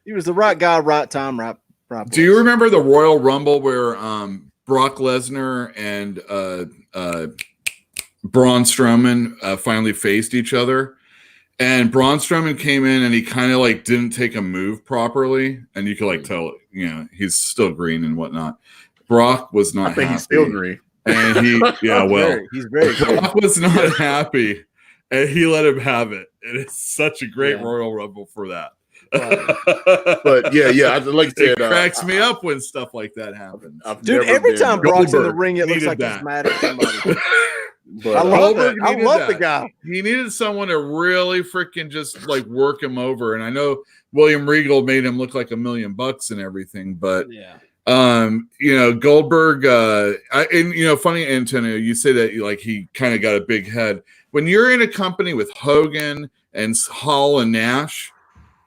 he was the right guy, right time, right place. Do you remember the Royal Rumble where Brock Lesnar and Braun Strowman finally faced each other? And Braun Strowman came in and he kind of didn't take a move properly, and you could tell he's still green and whatnot. Brock was not. I think happy. He's still green, and he's very. Brock was not happy, and he let him have it. And it's such a great Royal Rumble for that. But yeah, like I said, it cracks me up when stuff like that happens. Dude, every time Brock's in the ring, it looks like he's mad at somebody. But I love it. I love the guy. He needed someone to really freaking just work him over. And I know William Regal made him look like $1 million and everything, but Goldberg, funny, Antonio, you say that he kind of got a big head. when you're in a company with Hogan and Hall and Nash,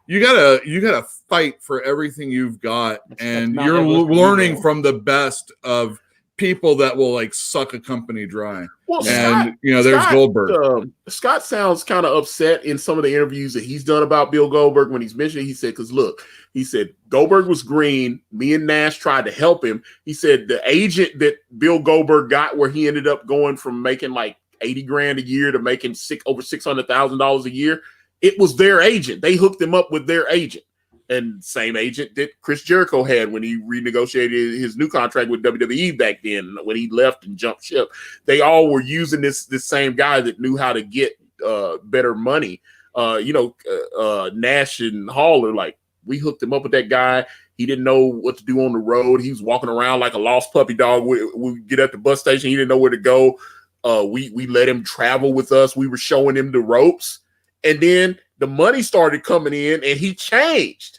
you gotta fight for everything you've got, and you're learning from the best of people that will like suck a company dry. Well, and there's Goldberg. Scott sounds kind of upset in some of the interviews that he's done about Bill Goldberg when he's mentioned. He said, "Because look," he said, "Goldberg was green. Me and Nash tried to help him." He said the agent that Bill Goldberg got, where he ended up going from making like $80,000 a year to making over $600,000 a year, it was their agent. They hooked him up with their agent. And same agent that Chris Jericho had when he renegotiated his new contract with WWE back then, when he left and jumped ship. They all were using this same guy that knew how to get better money. Nash and Hall are like, we hooked him up with that guy. He didn't know what to do on the road. He was walking around like a lost puppy dog. We get at the bus station. He didn't know where to go. We let him travel with us. We were showing him the ropes. And then the money started coming in and he changed.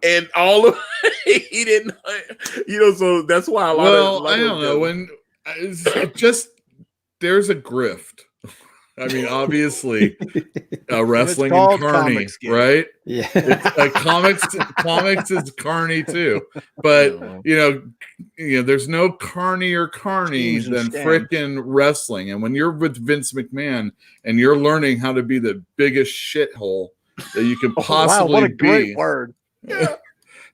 And all of he didn't, so that's why a lot of. I don't know. When there's a grift. I mean, obviously, wrestling and carny, right? Yeah, comics is carny too. But there's no carnier carny than freaking wrestling. And when you're with Vince McMahon and you're learning how to be the biggest shithole that you can possibly what a be, great word.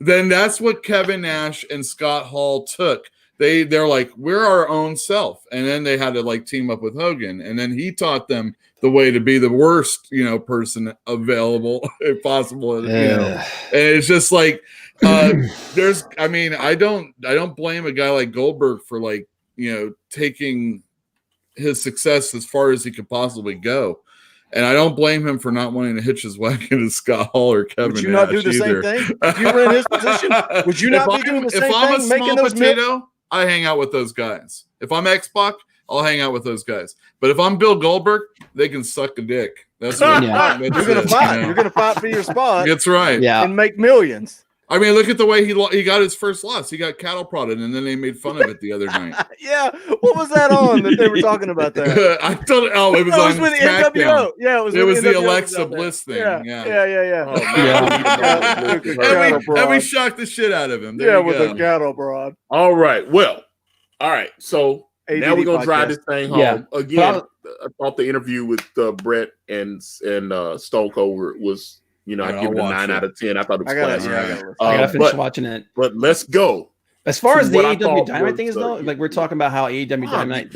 Then that's what Kevin Nash and Scott Hall took. They're like, we're our own self, and then they had to like team up with Hogan, and then he taught them the way to be the worst person available if possible. And it's just like I don't blame a guy like Goldberg for like taking his success as far as he could possibly go. And I don't blame him for not wanting to hitch his wagon to Scott Hall or Kevin Nash. Would you not do the same thing? If you were in his position, would you not be doing the same thing? If I'm a small potato, I hang out with those guys. If I'm X-Pac, I'll hang out with those guys. But if I'm Bill Goldberg, they can suck a dick. That's what you're going to fight. You're going to fight for your spot. That's right. Yeah. And make millions. I mean, look at the way he got his first loss. He got cattle prodded, and then they made fun of it the other night. Yeah, what was that on that they were talking about that? I don't know. It was on with SmackDown. NWO. Yeah, it was the Alexa Bliss thing. Yeah. And we shocked the shit out of him. There with a cattle prod. All right. So now we're gonna drive this thing home. Yeah. Again, I thought the interview with Brett and Stone Cold was. I give it a 9 out of 10. I thought it was classic. I gotta finish watching it. But let's go. As far as the AEW Dynamite thing is, though, like we're talking about how AEW Dynamite.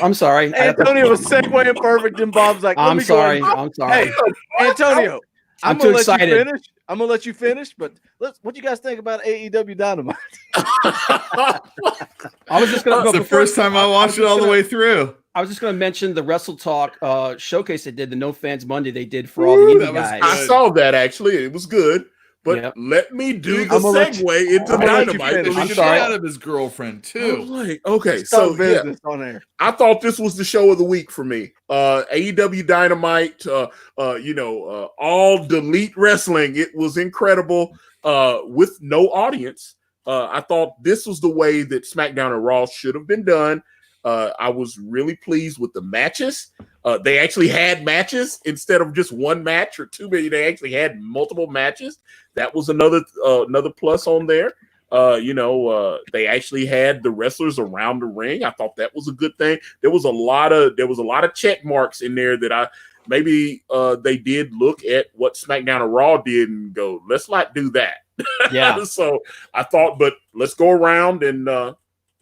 I'm sorry. Antonio was segueing perfect, and Bob's like, I'm sorry. Hey, Antonio, I'm too excited. I'm gonna let you finish, but what do you guys think about AEW Dynamite? I was just gonna go. The first time I watched it all the way through. I was just going to mention the Wrestle Talk showcase they did, the No Fans Monday they did for all the indie guys. I saw that, actually. It was good. But let me do the segue into Dynamite. I'm sorry. Out of his girlfriend, too. Like, okay, so business on air. I thought this was the show of the week for me. AEW Dynamite, all delete wrestling. It was incredible with no audience. I thought this was the way that SmackDown and Raw should have been done. I was really pleased with the matches. They actually had matches instead of just one match or two. They actually had multiple matches. That was another plus on there. They actually had the wrestlers around the ring. I thought that was a good thing. There was a lot of check marks in there that they did look at what SmackDown and Raw did and go, let's not do that. Yeah. So I thought, but let's go around and.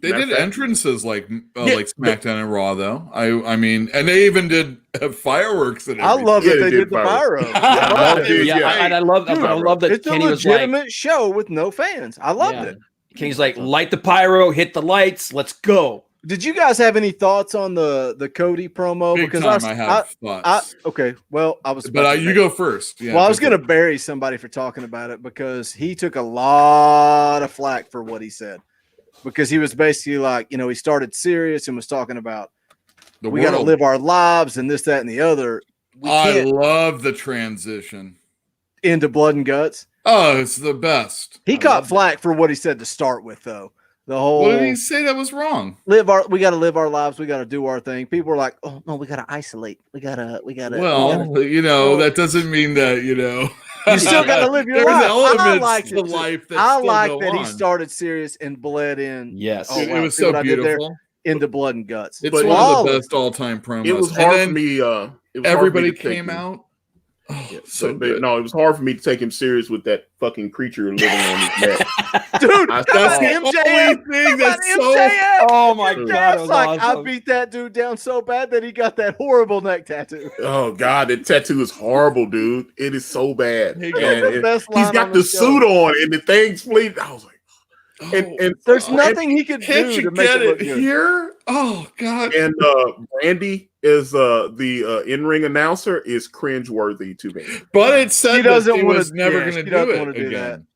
They did entrances like SmackDown and Raw, though. I mean, and they even did fireworks. And I love that they did the pyro. And I love that it's Kenny was like, it's a legitimate show with no fans. I loved it. Kenny's like, light the pyro, hit the lights, let's go. Did you guys have any thoughts on the Cody promo? I have thoughts. Okay, well, you go first. Yeah, well, I was going to bury somebody for talking about it because he took a lot of flack for what he said. Because he was basically like, he started serious and was talking about we got to live our lives and this, that, and the other. I love the transition into blood and guts. Oh, it's the best. He caught flack for what he said to start with, though. The whole. What did he say that was wrong? We got to live our lives. We got to do our thing. People were like, "Oh no, we got to isolate. We gotta." Well, that doesn't mean that You still got to live your life. I liked to life that I like that on. he started serious and bled in. Yes, it was so beautiful. Into blood and guts. It's one of the best all-time promos. It was hard for me. Everybody came out. Oh, yeah, so it was hard for me to take him serious with that fucking creature living on his neck. Dude, that's the only thing that's so. Oh my god! Like awesome. I beat that dude down so bad that he got that horrible neck tattoo. Oh god, that tattoo is horrible, dude. It is so bad. He's got the suit on and the thing's bleeding. I was like, and there's nothing he could do to make it look good. Here. Oh god! And Randy is the in-ring announcer is cringeworthy to me. But it said he was never going to do it again.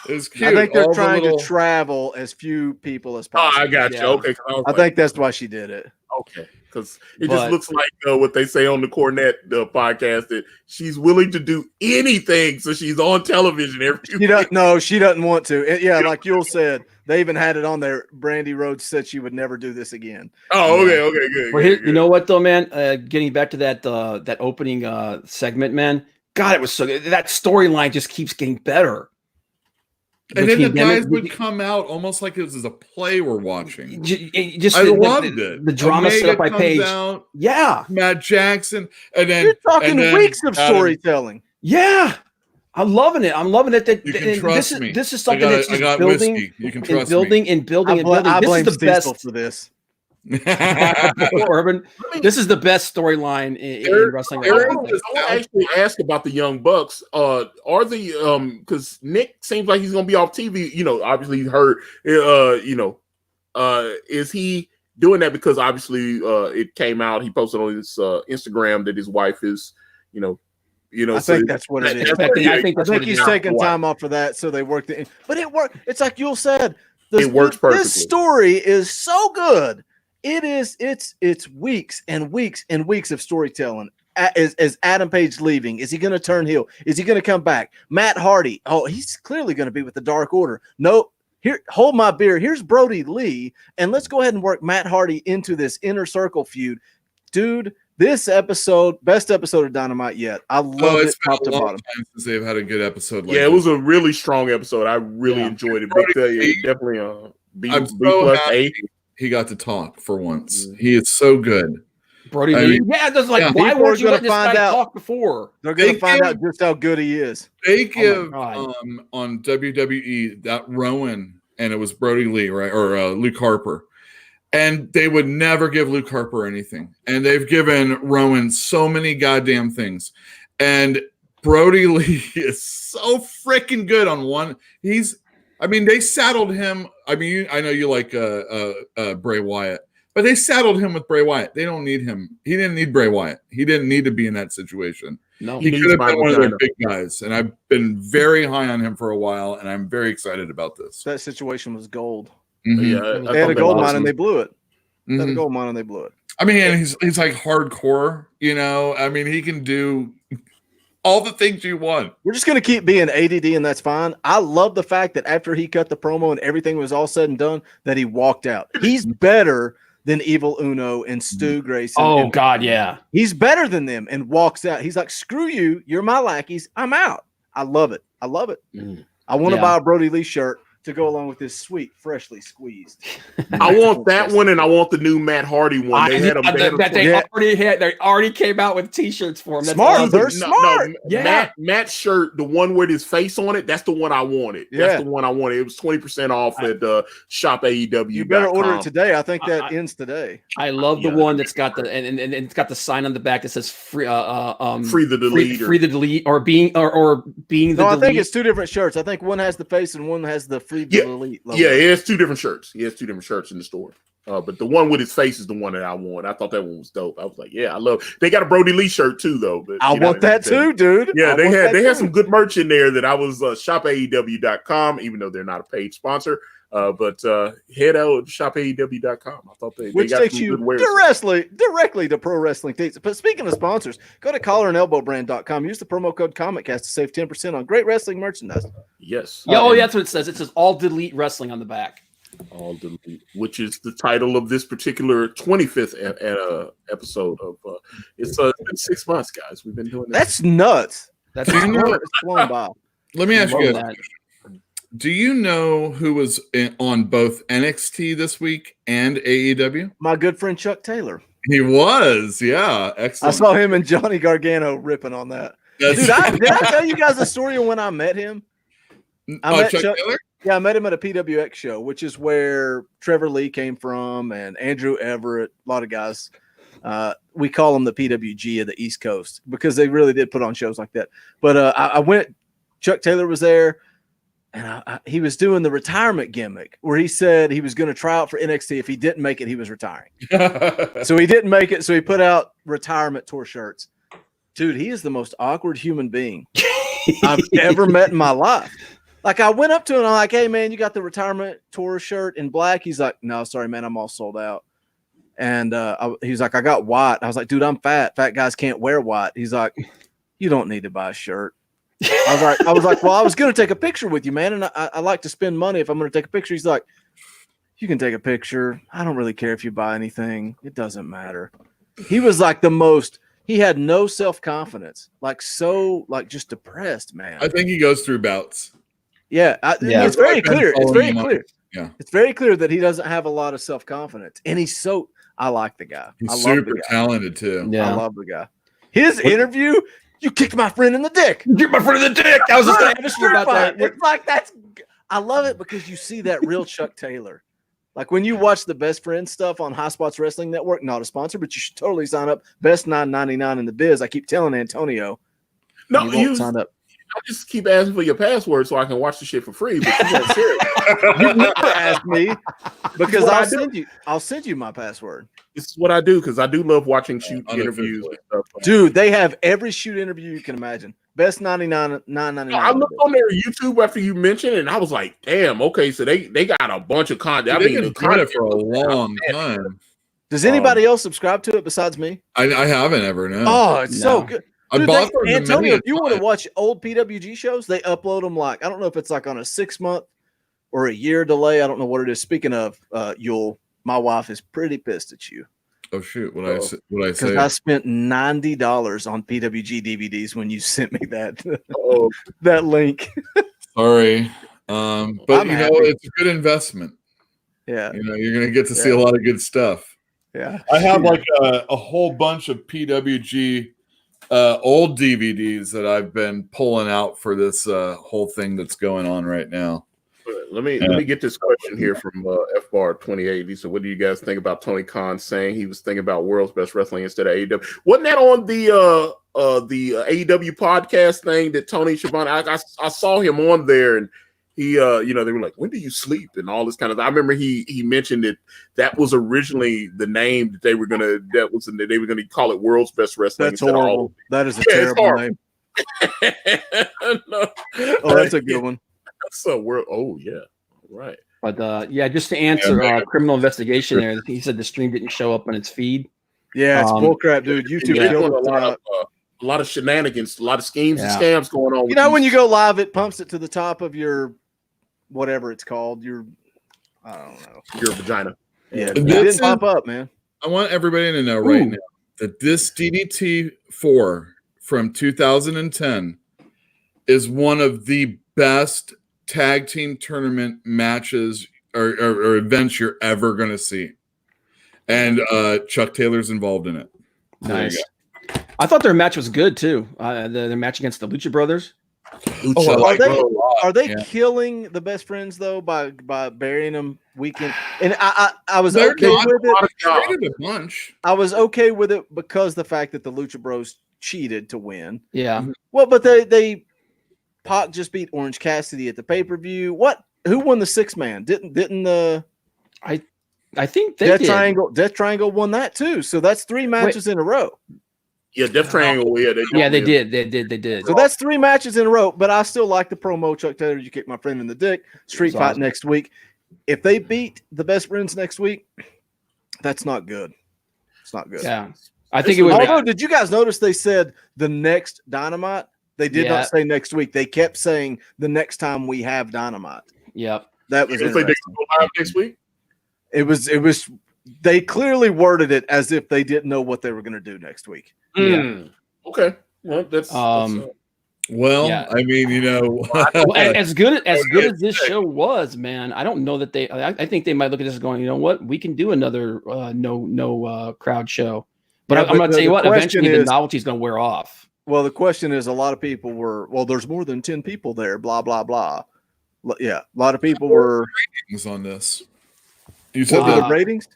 It was cute. I think they're trying to travel as few people as possible. Oh, I got you. Okay, I think that's why she did it. Okay, because it just looks like what they say on the Cornette podcast that she's willing to do anything, so she's on television every. She doesn't want to. Yeah, like Yul said, they even had it on there. Brandy Rhodes said she would never do this again. Oh, okay, good. Well, you know what though, man? Getting back to that opening segment, man. God, it was so good. That storyline just keeps getting better. And then the guys would come out almost like it was a play we're watching. I loved it. The drama set up by Paige. Yeah. Matt Jackson. And then you're talking weeks of storytelling. Yeah. I'm loving it. You can trust me. This is something that's just building. Whiskey. You can trust me. And building. I blame this is the best for this. Urban, this is the best storyline in wrestling. I actually asked about the Young Bucks. Are the because Nick seems like he's gonna be off TV. Obviously he hurt. Is he doing that because obviously it came out? He posted on his Instagram that his wife is, I think that's what it is. I think he's taking time off for that, so they worked it in. But it worked. It's like Yul said. It works perfectly. This story is so good. It's weeks and weeks and weeks of storytelling. As Adam Page leaving, is he going to turn heel? Is he going to come back? Matt Hardy, he's clearly going to be with the Dark Order. Nope. Here, hold my beer. Here's Brody Lee, and let's go ahead and work Matt Hardy into this Inner Circle feud, dude. This episode, best episode of Dynamite yet. I love it top to bottom. Since they've had a good episode. It was a really strong episode. I really enjoyed it. Definitely B plus A. He got to talk for once. He is so good. Brody Lee. That's like, why weren't you letting this guy talk before? They're going to find out just how good he is. They give on WWE that Rowan, and it was Brody Lee, right? Or Luke Harper. And they would never give Luke Harper anything. And they've given Rowan so many goddamn things. And Brody Lee is so freaking good on one. They saddled him. I know you like Bray Wyatt, but they saddled him with Bray Wyatt. They don't need him. He didn't need Bray Wyatt. He didn't need to be in that situation. No, he could have been one of their big guys. And I've been very high on him for a while, and I'm very excited about this. That situation was gold. Mm-hmm. Yeah, they had a gold mine and they blew it. They had a gold mine and they blew it. And he's like hardcore. He can do all the things you want. We're just going to keep being ADD, and that's fine. I love the fact that after he cut the promo and everything was all said and done, that he walked out. He's better than Evil Uno and Stu Grayson. Oh, God, yeah. He's better than them and walks out. He's like, screw you. You're my lackeys. I'm out. I love it. I love it. I want to buy a Brody Lee shirt to go along with this sweet, freshly squeezed. I want that one, and I want the new Matt Hardy one. They already came out with T-shirts for him. Smart, they're smart. Matt's shirt, the one with his face on it, that's the one I wanted. That's the one I wanted. It was 20% off at Shop AEW. You better order it today. I think that ends today. I love the one that's got the and it's got the sign on the back that says free the delete, free the delete, or being the delete. I think it's two different shirts. I think one has the face and one has the free the delete logo. Yeah, it has two different shirts. He has two different shirts in the store. But the one with his face is the one that I want. I thought that one was dope. I was like, yeah, I love. They got a Brody Lee shirt too, though. But I want that too, dude. Yeah, they had some good merch in there that I was shopaew.com, even though they're not a paid sponsor. But head out to shopaew.com. I thought they got takes you directly to Pro Wrestling Tees. But speaking of sponsors, go to collarandelbowbrand.com. Use the promo code ComicCast to save 10% on great wrestling merchandise. Yes. That's what it says. It says all delete wrestling on the back. All delete, which is the title of this particular 25th episode of. It's been 6 months, guys. We've been doing this. That's nuts. That's It's flown by. Let me ask you guys. that. Do you know who was on both NXT this week and AEW? My good friend Chuck Taylor. He was, yeah. Excellent. I saw him and Johnny Gargano ripping on that. Dude, did I tell you guys the story of when I met him? I met Chuck Taylor? Yeah, I met him at a PWX show, which is where Trevor Lee came from and Andrew Everett, a lot of guys. We call them the PWG of the East Coast because they really did put on shows like that. But I went, Chuck Taylor was there, and he was doing the retirement gimmick where he said he was going to try out for NXT. If he didn't make it, he was retiring. So he didn't make it, so he put out retirement tour shirts. Dude, he is the most awkward human being I've ever met in my life. Like, I went up to him and I'm like, hey, man, you got the retirement tour shirt in black? He's like, no, sorry, man, I'm all sold out. And he's like, I got white. I was like, dude, I'm fat. Fat guys can't wear white. He's like, you don't need to buy a shirt. I was like, well, I was going to take a picture with you, man. And I like to spend money if I'm going to take a picture. He's like, you can take a picture. I don't really care if you buy anything. It doesn't matter. He was like he had no self-confidence, like just depressed, man. I think he goes through bouts. Yeah, it's very clear. It's very clear. Yeah, it's very clear that he doesn't have a lot of self-confidence, and I like the guy. He's super talented too. Yeah, I love the guy. His interview, you kicked my friend in the dick. You kicked my friend in the dick. I was just going to ask you about that. It's like I love it because you see that real Chuck Taylor. Like when you watch the Best Friends stuff on High Spots Wrestling Network, not a sponsor, but you should totally sign up. Best $9.99 in the biz. I keep telling Antonio. No, you sign up. I just keep asking for your password so I can watch the shit for free. But you won't share it. You never ask me because I'll send you my password. This is what I do because I do love watching shoot interviews and stuff. Dude, they have every shoot interview you can imagine. Best $9.99. I looked on their YouTube after you mentioned, and I was like, "Damn, okay, so they got a bunch of content." They've been doing it for a long time. Does anybody else subscribe to it besides me? I haven't ever. No. Oh, it's so good. Dude, Antonio, if you want to time. watch old PWG shows, they upload them I don't know if it's like on a 6 month or a year delay. I don't know what it is. Speaking of, my wife is pretty pissed at you. Oh shoot! What I say? Because I spent $90 on PWG DVDs when you sent me that that link. Sorry, but it's a good investment. Yeah, you're gonna get to see a lot of good stuff. Yeah, I have like a whole bunch of PWG old DVDs that I've been pulling out for this whole thing that's going on right now. Let me get this question here from FBar28. He said, "What do you guys think about Tony Khan saying he was thinking about World's Best Wrestling instead of AEW? Wasn't that on the AEW podcast thing that Tony Schiavone? I saw him on there, and he they were like, when do you sleep and all this kind of. I remember he mentioned that was originally the name that they were gonna call it World's Best Wrestling. That's horrible. That is a terrible name. No. Oh, that's a good one. So yeah, right. But just to answer criminal investigation there, he said the stream didn't show up on its feed. Yeah, it's bullcrap, dude. YouTube killed a lot of shenanigans, a lot of schemes and scams going on. When you go live, it pumps it to the top of your whatever it's called. I don't know. Your vagina. Yeah, it didn't pop up, man. I want everybody to know right now that this DDT 4 from 2010 is one of the best tag team tournament matches or events you're ever going to see. And Chuck Taylor's involved in it. Nice. I thought their match was good too. Their match against the Lucha Brothers. Are they killing the Best Friends though by burying them weekend? And I was okay with it. A bunch. I was okay with it because the fact that the Lucha Bros cheated to win. Yeah. Well, but they Pac just beat Orange Cassidy at the pay-per-view. What? Who won the 6-man? Didn't the I think they Death did. Death Triangle won that too. So that's 3 matches in a row. Yeah, Death Triangle. Yeah, they did. So that's 3 matches in a row. But I still like the promo. Chuck Taylor, you kick my friend in the dick. Street fight awesome. Next week. If they beat the Best Friends next week, that's not good. It's not good. Yeah, I think it would. Although, did you guys notice they said the next Dynamite? They did not say next week. They kept saying the next time we have Dynamite. Yep. That was interesting. interesting. They go live next week. It was. They clearly worded it as if they didn't know what they were going to do next week. Yeah. Okay. Well, that's well, yeah. I mean, you know, well, as good as this show was, man, I don't know that they. I think they might look at this as going, you know what, we can do another no crowd show. But I'm going to tell you what, eventually the novelty is going to wear off. Well, the question is, a lot of people were, well, there's more than 10 people there, blah blah blah. Yeah, a lot of people were ratings on this. You said the ratings.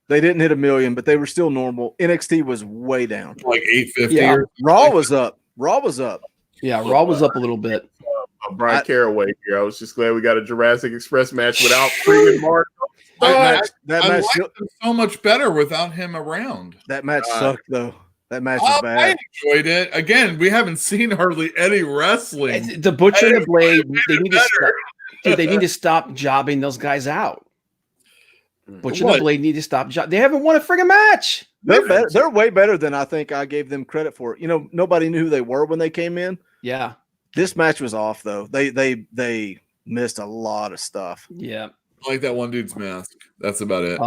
They didn't hit 1 million, but they were still normal. NXT was way down, like 850. Yeah. Raw was up. Raw was up. Yeah, Raw was up a little bit. Brian Caraway here. I was just glad we got a Jurassic Express match without freaking Mark. That match so much better without him around. That match sucked though. That match was bad. I enjoyed it. Again, we haven't seen hardly any wrestling. The Butcher and the Blade, they need to stop. Dude, they need to stop jobbing those guys out. Butcher and the Blade need to stop. They haven't won a friggin' match. They're better. They're way better than I think I gave them credit for. You know, nobody knew who they were when they came in. Yeah. This match was off though. They missed a lot of stuff. Yeah. I like that one dude's mask. That's about it.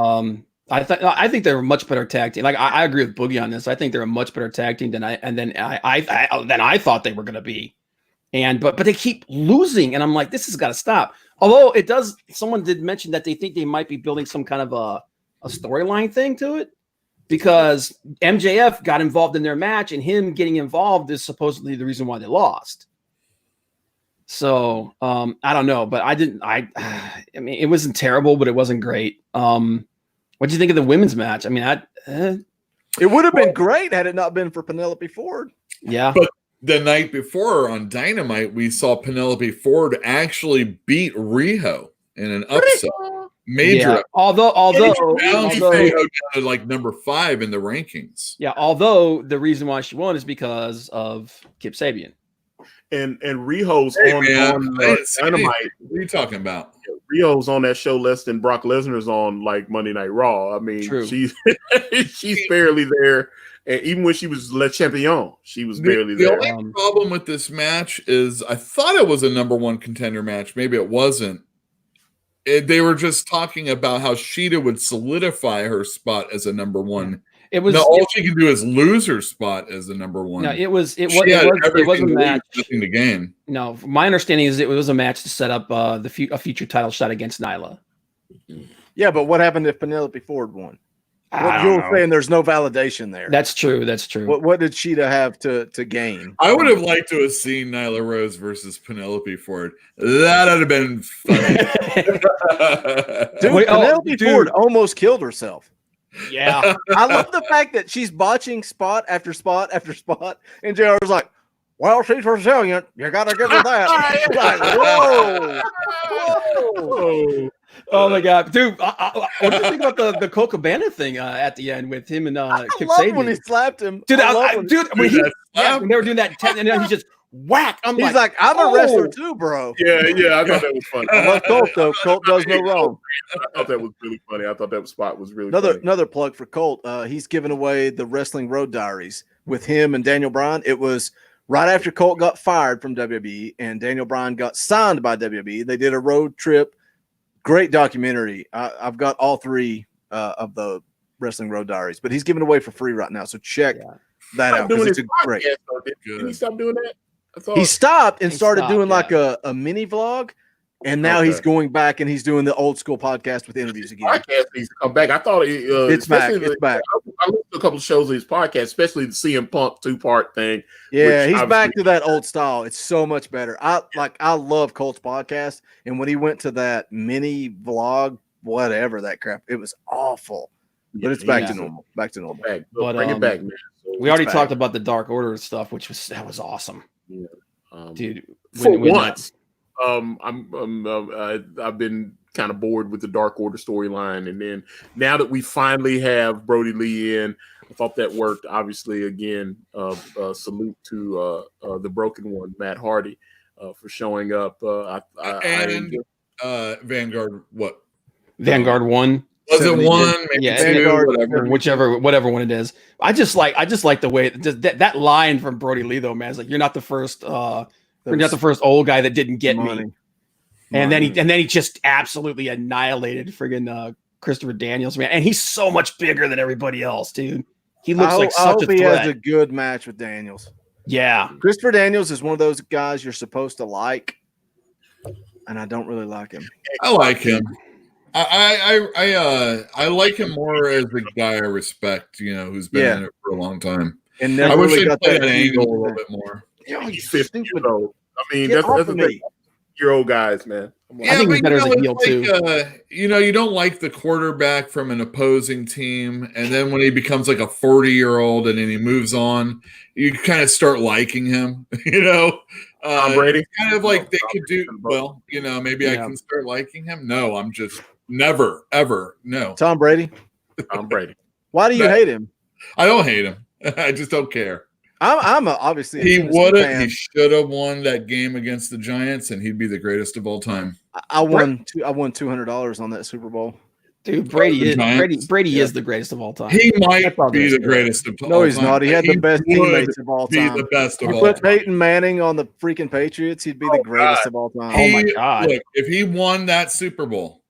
I think they're a much better tag team. Like I agree with Boogie on this. I think they're a much better tag team than I thought they were going to be. But they keep losing, and I'm like, this has got to stop. Although someone did mention that they think they might be building some kind of a storyline thing to it, because MJF got involved in their match, and him getting involved is supposedly the reason why they lost. So I don't know, but I mean, it wasn't terrible, but it wasn't great. What do you think of the women's match? I mean, it would have been great had it not been for Penelope Ford. Yeah. But the night before on Dynamite, we saw Penelope Ford actually beat Riho in an upset. Major. Yeah. Although down to like number 5 in the rankings. Yeah. Although the reason why she won is because of Kip Sabian. And Riho's on Dynamite. What are you talking about? Riho's on that show less than Brock Lesnar's on like Monday Night Raw. I mean, she's barely there. And even when she was Le Champion, she was barely there. The only problem with this match is I thought it was a number 1 contender match. Maybe it wasn't. They were just talking about how Sheeta would solidify her spot as a number 1. All she can do is lose her spot as the number 1. No, it was a match. Nothing to gain. No, my understanding is it was a match to set up a future title shot against Nyla. Yeah, but what happened if Penelope Ford won? You're saying there's no validation there. That's true. What did Sheeta have to gain? I would have liked to have seen Nyla Rose versus Penelope Ford. That would have been funny. Penelope Ford almost killed herself. Yeah. I love the fact that she's botching spot after spot after spot, and JR was like, well, she's resilient. You got to give her that. Like, whoa. Oh my God, dude! What do you think about the Colt Cabana thing at the end with him and Kip Sabian? I love when he slapped him, dude. When they were doing that, and then he just whack. He's like, I'm a wrestler too, bro. Yeah, I thought that was funny. I love Colt though. Colt does no wrong. I thought that was really funny. I thought that spot was really another plug for Colt. He's giving away the Wrestling Road Diaries with him and Daniel Bryan. It was right after Colt got fired from WWE and Daniel Bryan got signed by WWE. They did a road trip. Great documentary. I've got all 3 of the Wrestling Road Diaries, but he's giving away for free right now. So check that out. It's great. Did he stop doing that? He stopped and started doing like a mini vlog, and now he's going back and he's doing the old school podcast with interviews again. Podcast needs to come back. I thought it's back. It's back. I listened to a couple of shows of his podcast, especially the CM Punk 2-part thing. Yeah, he's back to that old style. It's so much better. I love Colt's podcast, and when he went to that mini vlog, whatever that crap, it was awful. But it's back to normal. Back to normal. Bring it back, man. So we already talked about the Dark Order stuff, which was awesome. Yeah. Dude, for once, I've been kind of bored with the Dark Order storyline, and then now that we finally have Brody Lee in, I thought that worked. Obviously, again, salute to the Broken One, Matt Hardy, for showing up. Vanguard, what? Vanguard 1. Was it 1? Yeah, Vanguard, whatever one it is. I just like the way that line from Brody Lee though, man. It's like you're not the first old guy that didn't get me. And then he just absolutely annihilated friggin' Christopher Daniels, man. And he's so much bigger than everybody else, dude. He looks like such a threat. He has a good match with Daniels. Yeah. Christopher Daniels is one of those guys you're supposed to like, and I don't really like him. I like him. I like him more as a guy I respect, who's been in it for a long time. And I wish really he'd play that angle a little bit more. He's 50 years old. I mean, that's the thing. Year old guys, man. I think he's better as a heel too. You don't like the quarterback from an opposing team, and then when he becomes like a 40-year-old and then he moves on, you kind of start liking him. Tom Brady, kind of like they could do well. Maybe I can start liking him. No, I'm just never ever no. Tom Brady. Tom Brady. Why do you hate him? I don't hate him. I just don't care. Obviously he would have. He should have won that game against the Giants, and he'd be the greatest of all time. I won $200 on that Super Bowl. Dude, Brady is the greatest of all time. He might be the greatest of all time. No, he's not. He had the best teammates of all time. Be the best of all time. Put Peyton Manning on the freaking Patriots, he'd be the greatest of all time. Oh my God! Look, if he won that Super Bowl,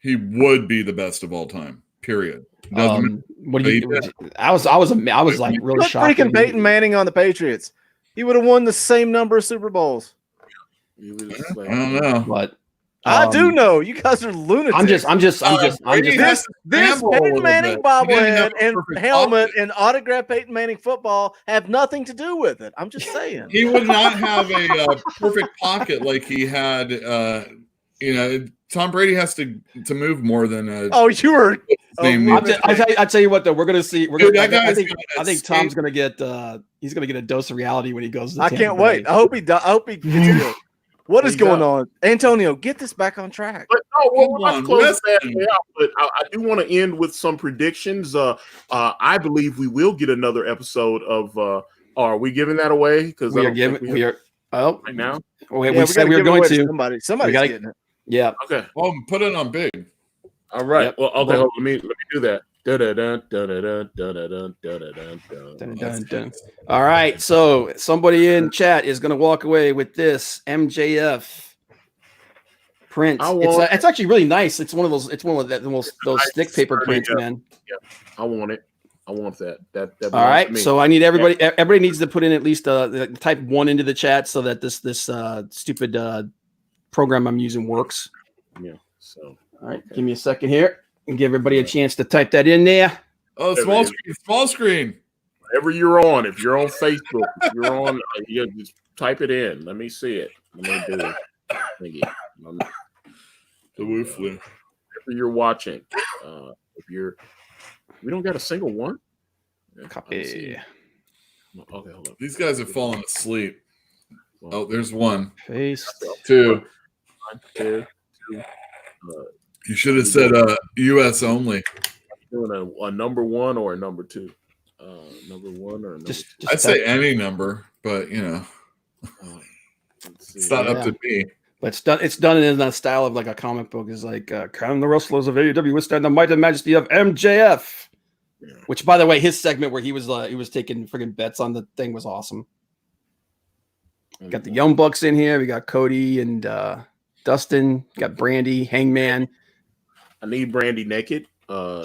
he would be the best of all time. Period. What do you? I was like really shocked. Freaking Peyton Manning on the Patriots, he would have won the same number of Super Bowls. I don't know, but I do know. You guys are lunatics. I'm just. This Peyton Manning bobblehead and helmet and autographed Peyton Manning football have nothing to do with it. I'm just saying. He would not have a perfect pocket like he had. Tom Brady has to move more than. You were. I tell you what, though, we're gonna see. I think Tom's gonna get. He's gonna get a dose of reality when he goes. To I can't wait. I hope he gets it. What is going on, Antonio? Get this back on track. But let's close that out. But I do want to end with some predictions. I believe we will get another episode of. Are we giving that away? Because we are. Oh, right now. We said we were going to. Somebody's getting it. Yeah. Okay. Well, put it on big. All right. Yep. Well, okay. Let me do that. All right. So somebody in chat is going to walk away with this MJF print. It's actually really nice. It's one of those. It's one of those stick paper prints, man. Yeah. I want it. I want that. That all right. So I need everybody. Everybody needs to put in at least type 1 into the chat so that this stupid program I'm using works. Yeah. So all right. Give me a second here. And give everybody a chance to type that in there. Oh, small screen. Whatever you're on, if you're on Facebook, if you're on, just type it in. Let me see it. Let me do it. The Wooflu. Wherever you're watching, we don't got a single one. Copy. Okay, hold up. These guys have fallen asleep. Oh, there's one. Paste. Two. You should have said U.S. only. Doing a number 1 or a number 2? Number 1 or number 2? I'd say any number, but it's not up to me. But it's done in that style of like a comic book. It's like crown the wrestlers of AEW withstand the might and majesty of MJF. Yeah. Which, by the way, his segment where he was taking friggin' bets on the thing was awesome. We got the Young Bucks in here. We got Cody and Dustin. We got Brandy, Hangman. I need Brandy naked. Sure.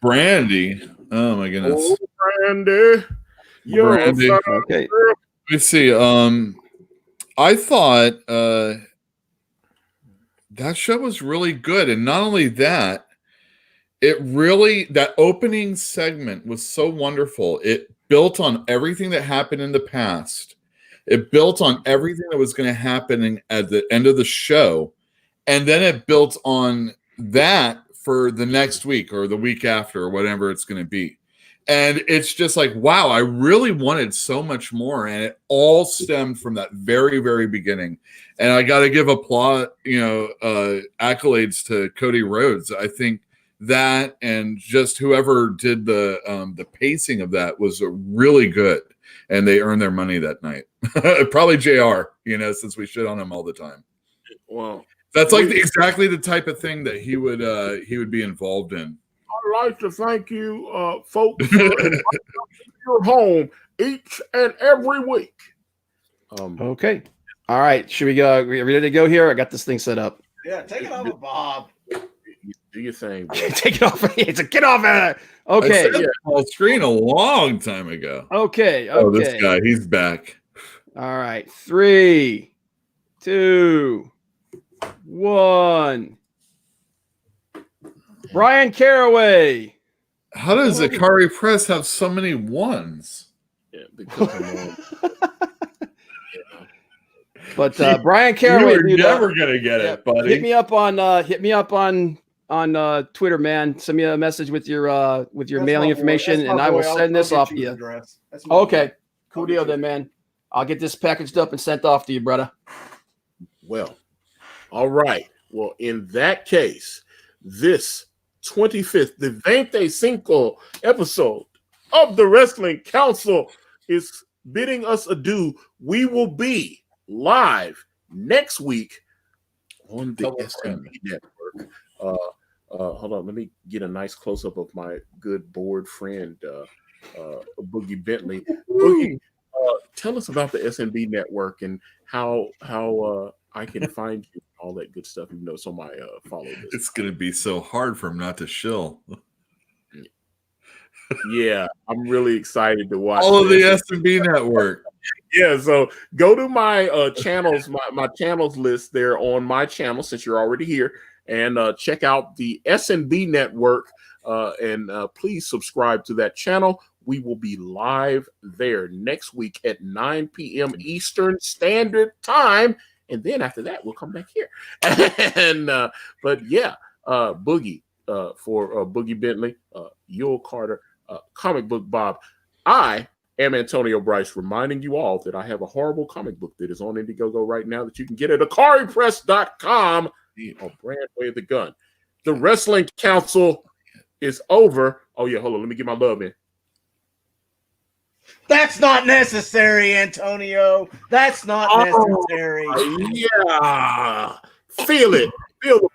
Brandy. Oh my goodness. Oh, Brandy. Brandy. Okay. Let me see. I thought that show was really good, and not only that, that opening segment was so wonderful. It built on everything that happened in the past. It built on everything that was going to happen at the end of the show. And then it built on that for the next week or the week after or whatever it's going to be. And it's just like, wow, I really wanted so much more. And it all stemmed from that very, very beginning. And I got to give applause, accolades to Cody Rhodes. I think that and just whoever did the pacing of that was really good. And they earned their money that night. Probably JR, since we shit on him all the time. Well, that's like exactly the type of thing that he would be involved in. I'd like to thank you, folks, for inviting us to your home each and every week. Okay. All right. Should we go? Are we ready to go here? I got this thing set up. Yeah, take it off of Bob. Do your thing. Take it off. It's a get off of there. Okay. I said full screen a long time ago. Okay. Oh, this guy, he's back. All right. 3, 2, 1. Brian Caraway. How does Akari Press have so many ones? Yeah, because I'm on. But Brian Caraway, you're never gonna get it, buddy. Hit me up on Twitter, man. Send me a message with your mailing information, and I will send this off to you. Okay, cool deal then, man. I'll get this packaged up and sent off to you, brother. Well, all right. Well, in that case, this 25th, the 25 episode of the Wrestling Council is bidding us adieu. We will be live next week on the SMB Network. Hold on, let me get a nice close-up of my good board friend, Boogie Bentley. Boogie, tell us about the SMB Network and how I can find you, all that good stuff, even though it's on my follow list. It's going to be so hard for him not to shill. Yeah, I'm really excited to watch all of the SMB Network. Yeah, so go to my channels, my channels list there on my channel since you're already here, and check out the SNB Network, and please subscribe to that channel. We will be live there next week at 9 p.m. Eastern Standard Time, and then after that we'll come back here. And but yeah, Boogie for Boogie Bentley, Yule Carter, Comic Book Bob. I am Antonio Bryce, reminding you all that I have a horrible comic book that is on Indiegogo right now that you can get at AkariPress.com. A brand way of the gun. The Wrestling Council is over. Oh yeah, hold on. Let me get my love in. That's not necessary, Antonio. That's not necessary. Yeah. Feel it. Feel the